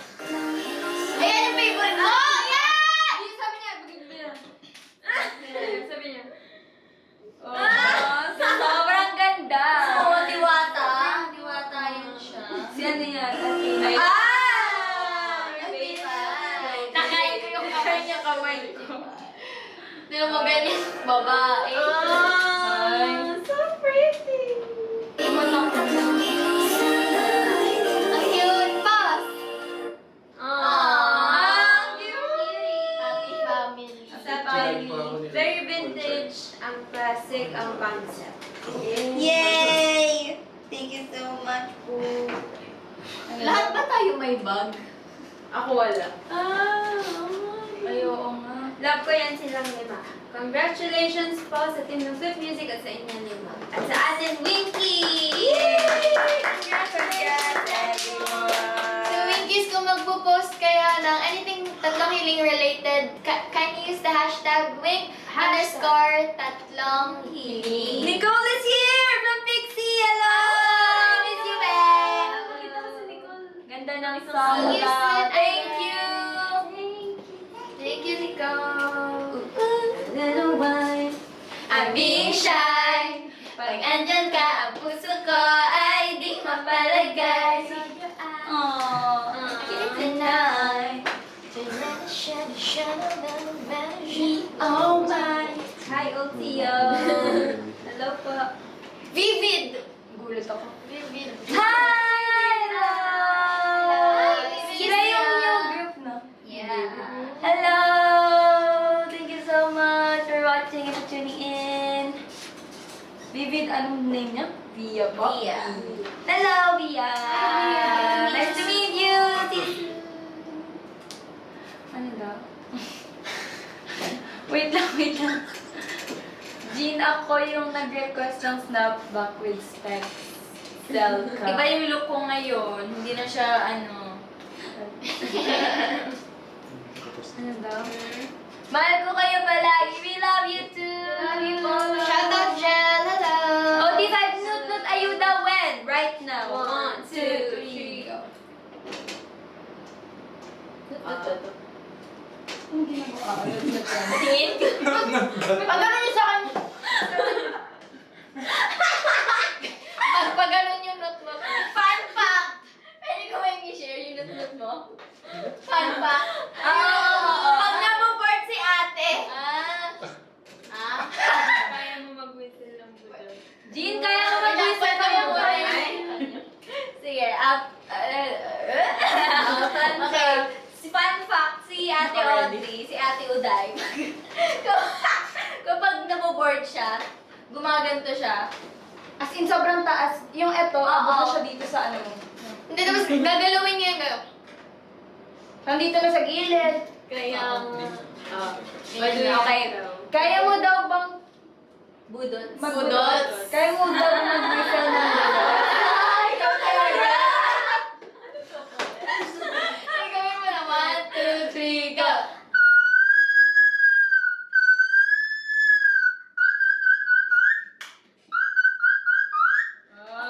Ayan yung favorite ko. Oh, yan! Sabi niya, bigyan. Sabi niya. Sobrang ganda. Oo, diwata. Diwata yun siya. Si ano yan? Ay, Nakain ko yung kamay niya, kamay ko. Hindi mo ganyan, babae. Ay. so pretty. Ang cute, boss. Ang Happy family. Very vintage, ang classic, ang concept. Yay! Thank you so much po. Lahat ba tayo may bag? Ako wala. Ay, oo nga. Love ko yan silang lima. Congratulations po sa team ng Flip Music at sa inyong lima. At sa atin, Winky! Yay! Congrats, everyone! So, Winkies, kung magpo-post kayo ng anything tatlong hiling related, kindly use the hashtag #tatlong hiling. Nicole is here from Pixie! Hello! Miss you, babe! Pakita ko sa Nicole. Ganda ng song. See you love. soon. Thank you! Thank you, Nicole. Little wine. I'm being shy. Pag andyan ka, ang puso ko ay di mapalagay. Aww. Tonight. Oh my. Hi, OTO! Hello po. Vivid. Gulat ako. Vivid. Hi! Hello! Hi, Sila yung new group, no? Yeah. Hello! Thank you so much for watching and for tuning in. Vivid, anong name niya? Via po? Via. Hello, Via! Hi. Nice to meet you! Ano daw? Wait lang. Jean, ako yung nag-request ng snapback with specs. Selka. Iba yung look ko ngayon. Hindi na siya, ano daw? Mahal ko kayo palagi. We love you too. Love you po. Shout out, Jel. Hello. OT5 Nut Ayuda when? Right now. 1, 2, 3, go. Hindi na ko Tin? Pag ano yung sa akin? Pag ganun yung note mo. Fun fact! Pwede ko ba yung i-share yung note mo? Fun fact. Pag naboboard si ate. Kaya mo mag-whistle ng budol. Jean, kaya mo mag-whistle ka mo. Sige, Okay. Fun fact, si Ate Audrey, si Ate Uday, kapag naboboard siya, gumaganto siya. As in, sobrang taas. Yung eto, abot na siya dito sa ano mo. Hindi, tapos gagalawin niya yung gano'n. Nandito na sa gilid. Kaya Okay. Kaya mo daw bang Budot. mag-budot? Kaya mo daw mag-whistle ng budot? Ikaw talaga! Sige, gawin mo na. 1, 2, 3, go!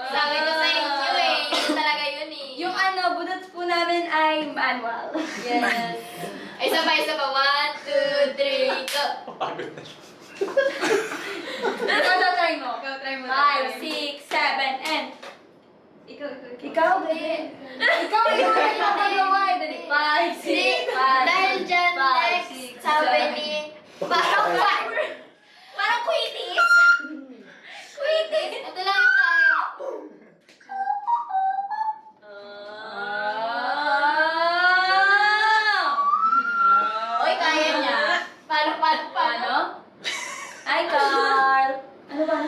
Sabi ko sa inyo eh. Yun talaga yun eh. Yung ano, budot po namin ay manual. Yes. Ay, sabay isa pa. 1, 2, 3, go! Pagod na siya. Ikaw daw try mo. Ikaw, try mo. 5, 6, 7, and... Ikaw. Ikaw, babe. Ikaw yung magawa. Dali. 5, 6, 5. Dahil dyan, 5, next, 6, sabi ni... Parang quitis. Quitis. Ito lang yung kaya. Oy, kaya niya. Paano? Ano? Hi, Carl. Ano ba?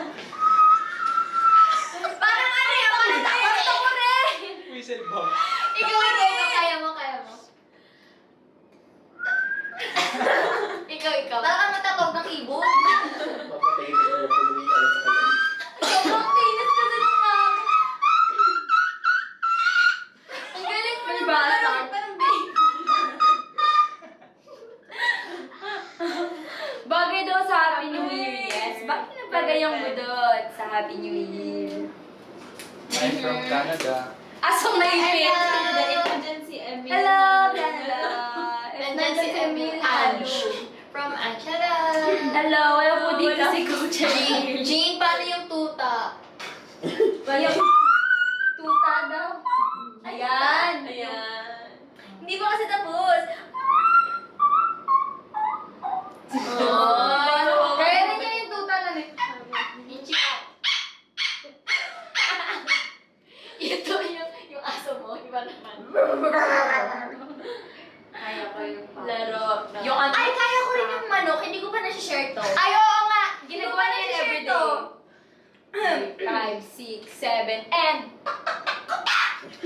Parang ano yan? Parang takot rin. Whistle bomb. Ikaw, kaya mo. Ikaw. Baka matatog ng ibon. Papatayin ko yung pag-uwi sa kanila. Sobrang tinis kasi ng ako. Ang galing mo May naman. bata. Parang baby. Bagay daw sa Happy New Year, yes. Bakit nagbagay yung budot sa Happy New Year? I'm from Canada. Asong naipit. Ito dyan si Emily. Hello, Canada. Nandyan si Emil Ange. From Angela. Hello, wala po dito si Coach. Jean, paano yung tuta? Yung tuta daw. Ayan. Hindi pa kasi tapos. Oh. Kaya na niya yung tuta na Yung chika. Ito yung aso mo. Iba naman. Kaya ko yung laro. Yung ano? Ay, kaya ko rin yung manok. Hindi ko pa na-share to. Ay, oo nga. Ginagawa niya yan everyday. 5, 6, 7, and...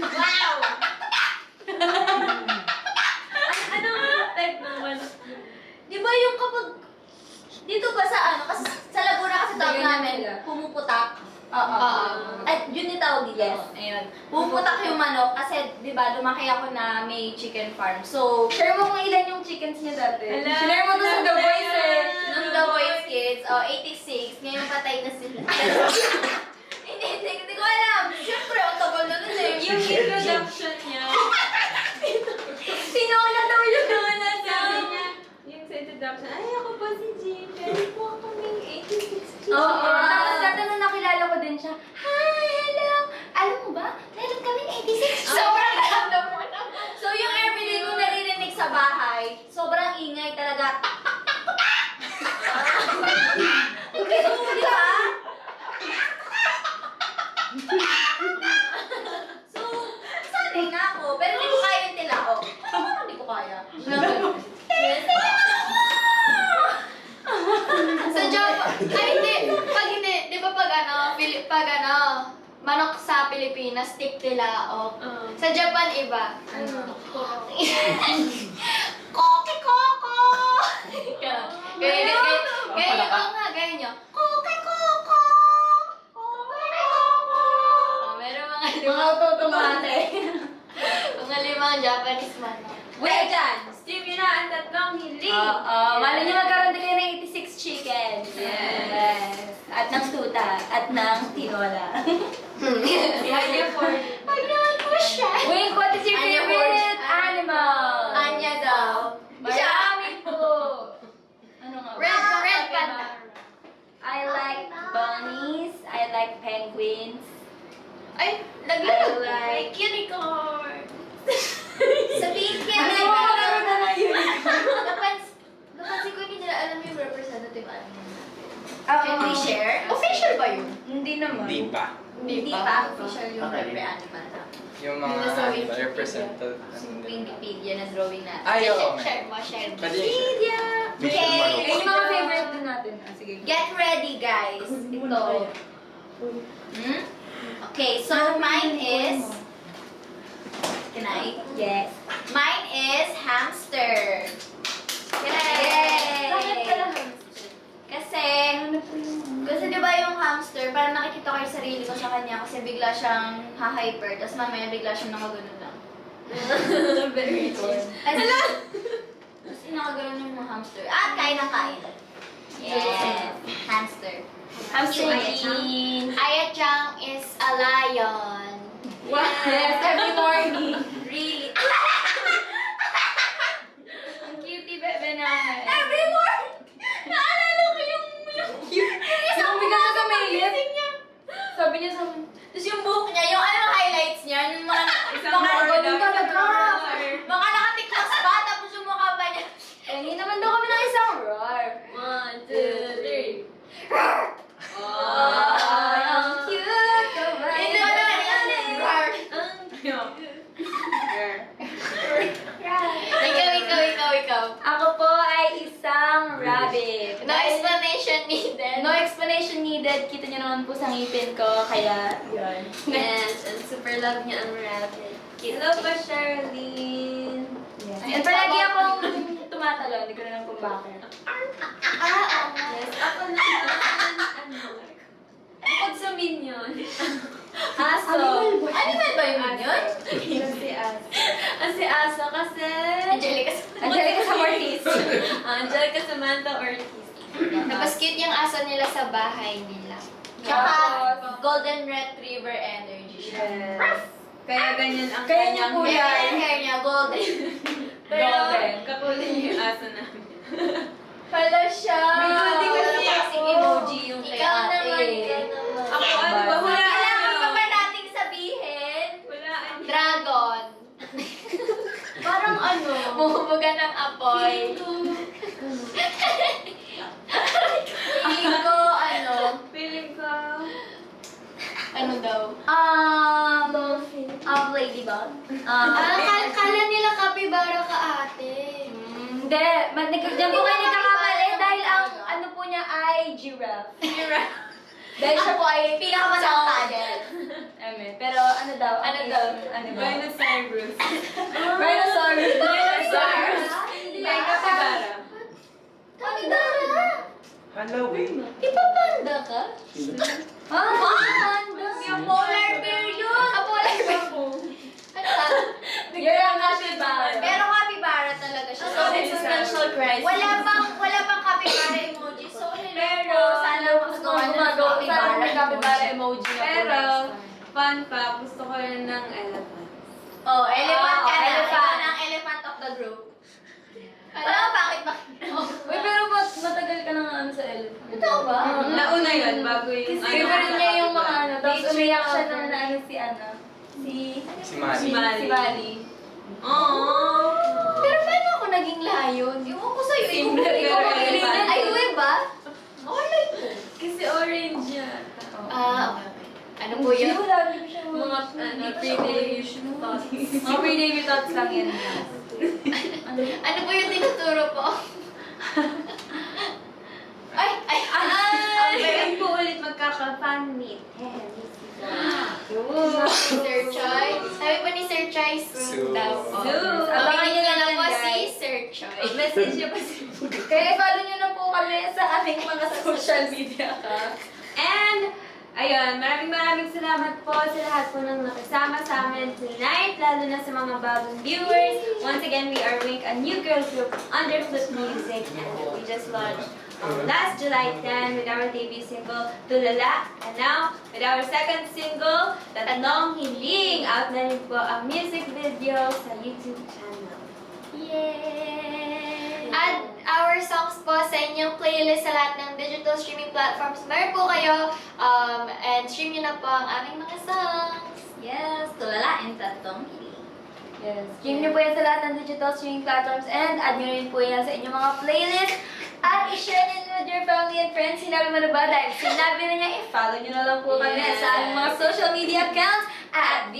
Wow! Ano ba, lumaki ako na may chicken farm. So, share mo kung ilan yung chickens niya dati. Ala, Share mo to sa The Voice eh. Nung The Voice Kids, 86, ngayon patay na sila. Hindi ko alam. Siyempre, ang tagal na nun eh. Yung introduction niya. Sinuna daw yun. Sabi niya, yung sa introduction, ay ako po si Jean, pero po kaming 86 Oo. Tapos dati nung nakilala ko din siya, hi, hello. Alam mo ba, meron kaming 86. Sobrang random mo na. So, yung everyday ko naririnig sa bahay, sobrang ingay talaga. Di ba? So, sanay na ako. Pero hindi ko kaya yung tilao. Hindi ko kaya. Sa job, ay hindi, di ba pag manok sa Pilipinas, stick tilao. Sa Japan, iba. Koki koko! Gaya nyo. Koki koko! Meron mga Mga autotomate. mga limang Japanese manok. Wait dyan! Stream yun na ang tatlong hiling! Oo. Mali niyo magkaroon din kayo ng 86 chickens. Yes. At ng tuta. At ng tinola. Anya for Pag naman po siya. Wait, what is your Anya favorite Ward. animal? Anya daw. Marami po. Ano nga ba? Red panda. I like bunnies. I like penguins. Ay, I naglalaro. like unicorn. Sabihin niya Ano na ba? Ano na lang yun? Napansin ko hindi nila alam yung representative animal. Oo. Can we share? Official ba yun? Hindi naman. Hindi pa. Hindi pa. Official yung Okay. repre animal na. Yung Hindi mga na sa Wikipedia. represented. Yung Wikipedia na drawing na. Ay, oo, Share mo, share mo. Pwede yung share. Okay. Ayun yung mga favorite din natin. Ah, sige. Get ready, guys. Ito. Hmm? Okay, so mine is... Can I? Yes. Mine is hamster. Yay! Bakit pala hamster? Kasi di ba yung hamster, parang nakikita ko yung sarili ko sa kanya kasi bigla siyang ha-hyper, tapos mamaya bigla siyang nakaganon lang. very cheese. Tapos nakaganon yung mga hamster. At kain ng kain. Yes, hamster. Hamster Ayachang. Ayachang is a lion. Yes, every morning. Really? Ang cutie bebe namin. Every morning! Naalala ko yung Yung bigla siya tumilip. Sabi niya sa akin, Tapos yung buhok niya, yung ano highlights niya, yung mga Isang mga more ganun lang. talaga. Mga nakatiklas pa, tapos yung mukha pa niya. Pengi naman daw kami ng isang roar. 1, 2, 3. Ay, ang cute. Kabay. Hindi ko naman yan eh. Roar. Ikaw. Ako po ay isang rabbit. No explanation needed. No explanation needed. Kita niyo naman po sa ngipin ko, kaya yun. Yes, and super love niya ang rabbit. Hello pa, Charlene. Yes. And palagi akong tumatalo, hindi ko na lang kung bakit. Yes, ako naman. Bukod sa Minion. Aso. Animal ba yung yun? Si Aso. Si Aso kasi... Angelica. Angelica sa Mortis. Angelica Samantha Ortiz. Tapos cute yung aso nila sa bahay nila. Tsaka golden retriever energy siya. Yes. Kaya ganyan ang Kaya kanyang niyo po Kaya yan. yung hair niya golden. Pero Golden. kakulay yung aso namin. Pala siya. Hindi kasi kasing emoji yung kay Ikaw ate. naman, ikaw naman. Ako ano ba? Hulaan Kailangan nyo. pa ba nating sabihin? Hulaan nyo. Dragon. Parang ano? Bumubuga ng apoy. Feeling ko, Feeling ko... ano daw? Ladybug. Kala nila kapibara ka ate. Hindi. Diyan po kayo nagkakamali dahil ang ano po niya ay giraffe. Dahil siya po ay Pinakamasakadel. Amen. Pero ano daw? Ano daw? Ano ba? Rhinoceros. Rhinoceros. Dinosaurs. May kapibara. Kapibara? Hello, eh. Di ba panda ka? Ah, Panda? Yung polar bear yun! Polar bear. Ano ba? Wala pang capybara emoji. So, hello Pero, po. Sana makagawa na ng capybara capybara emoji. emoji na po Pero, next time. fun fact, gusto ko rin ng elephant. Oh, elephant ka na. elephant. Ikaw na ang elephant of the group. Alam mo bakit ba? Uy, pero ba't matagal ka nang ano sa elephant? Totoo ba? Nauna yun, bago yung Kasi favorite niya yung mga ano, tapos Nature umiyak siya lover. na ano si ano. Si Mali. Si Mali. Si Mali. Aww. Pero paano ako naging lion? Yung ko sa'yo, Simple, ikaw pero magaling elephant. yan. Ay, uwi ba? Malay ko. Kasi orange yan. Okay. Ano po yun? Wala, hindi ko siya Mga ano, ano, pre-baby thoughts. Mga pre-baby thoughts lang yan. Ano po yung tinuturo po? Ay! Ngayon po ulit magkaka-fan meet. Sir Choi. Sabi po ni Sir Choi, soon daw po. Soon. Abangan niyo na lang po Abangan si yan, Sir Choi. Message niyo pa si Kaya follow nyo na po kami sa aming mga social media accounts. And, ayun, maraming salamat po sa lahat po ng nakasama sa amin tonight, lalo na sa mga bagong viewers. Once again, we are Wink, a new girl group under Flip Music, and we just launched last July 10 with our debut single, Tulala. And now, with our second single, Tatlong Hiling. Out na rin po ang music video sa YouTube channel. Yay! Add our songs po sa inyong playlist sa lahat ng digital streaming platforms. Meron po kayo, and stream nyo na po ang aming mga songs. Yes, Tulala and Tatlong Hiling. Yes, stream nyo po yan sa lahat ng digital streaming platforms and add nyo rin po yan sa inyong mga playlist. At i-share nyo with your family and friends. Sinabi mo na ba? Dahil sinabi na niya, i-follow nyo na lang po kami Yes. sa aming mga social media accounts at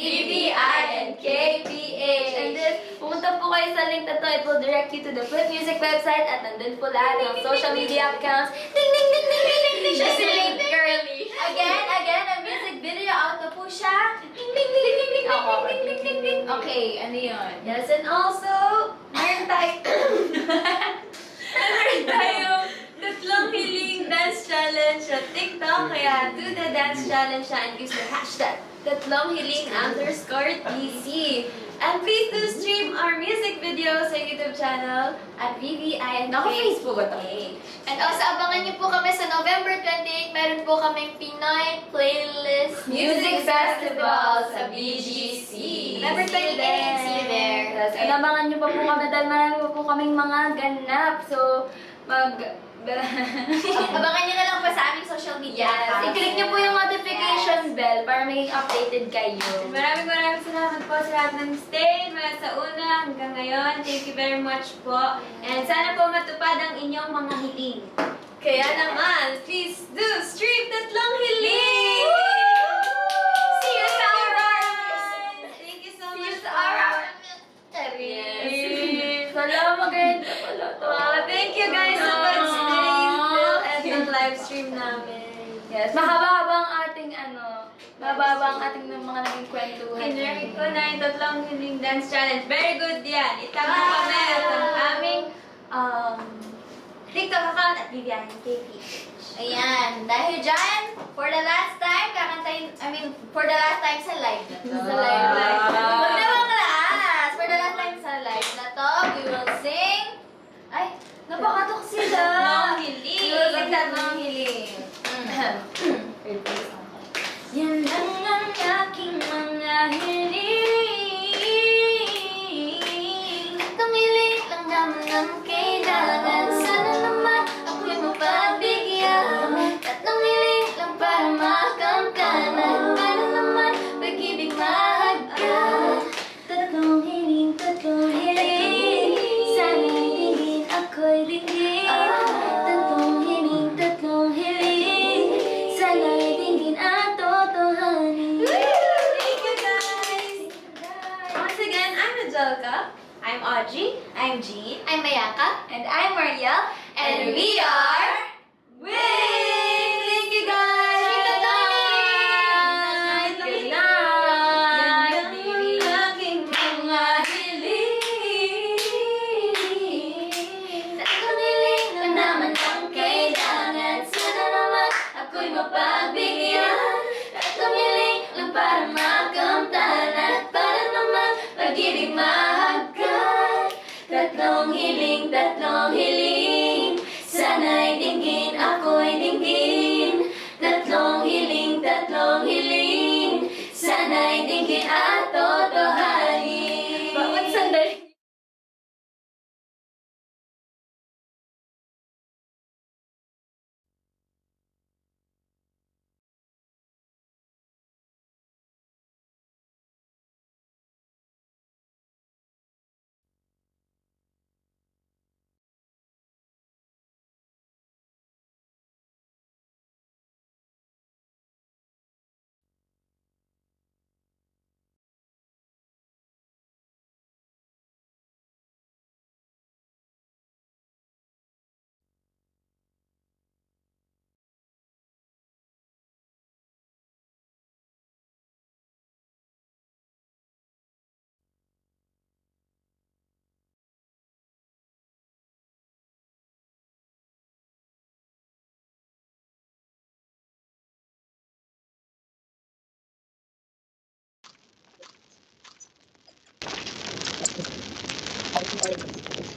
BBINKPH. And then, pumunta po kayo sa link na to. It will direct you to the Flip Music website at nandun po lahat ng social media accounts. Ding, ding, ding, ding, ding, ding, ding, She's ding, ding, late girly. Again, ang music video out na po siya. Ding, ding, ding, ding, ding, ding, ding, ding, ding, ding. Okay, ano yun? Yes, and also, meron tayo, meron tayong Tatlong Hiling Dance Challenge sa TikTok. Kaya do the dance challenge siya and use the hashtag Tatlong Hiling _TC. And please do stream our music video sa YouTube channel at VVINK. Naka-Facebook ba ito? And also, abangan niyo po kami sa November 28. Meron po kaming Pinoy Playlist Music Festival sa BGC. November 28. See you there. Yes, and abangan nyo pa po kami dahil marami pa po kaming mga ganap. So, Abangan niyo na lang po sa aming social media. Yes, i-click nyo po yung notification bell para maging updated kayo. Maraming salamat po sa lahat ng stay mula sa una hanggang ngayon. Thank you very much po. And sana po matupad ang inyong mga hiling. Kaya naman, please do stream Tatlong Hiling! See you sa Thank you so See much you sa our Yes. Salamat maganda pala to. Thank you guys so much staying till end ng live stream namin. Yes, mahaba-haba ang ating mahaba ang ating mga naging kwentuhan. Kinarinig ko na yung Tatlong Hiling Dance Challenge. Very good yan. Itag mo kami at ang aming TikTok account at BBINKPH. Ayan, dahil dyan, for the last time, for the last time sa live na to. Sa live. Huwag namang last! For the last time sa live na to, we will sing... Ay, napakatok sila! Tatlong Hiling. We will sing Tatlong Hiling. Yan lang ang aking mga hiling. Tatlong hiling lang naman ang kailangan. Sana naman ako'y mapagbigyan. Tatlong hiling lang para makamtanan. Para naman pag-ibig mahagkan. Tatlong hiling, tatlong hiling. Sana'y tingin, ako'y tingin. Tatlong hiling, tatlong hiling. Sana'y tingin at totohanin. Thank you guys! Once again, I'm Angelica. I'm Audrey. I'm Jean. I'm Mayaka. And I'm Mariel. And we are... Wing! Thank you guys! Good night! Good Good night! night, baby. Aking mga hiling. Tatlong hiling lang naman ang kailangan. Sana naman ako'y mapagbigyan. Tatlong hiling lang para makamtan. At para naman pag-ibig mahagkan. Tatlong hiling, tatlong hiling. Sana'y dinggin, ako'y dinggin. Tatlong hiling, sana'y dinggin at totohanin. Bakit sandali?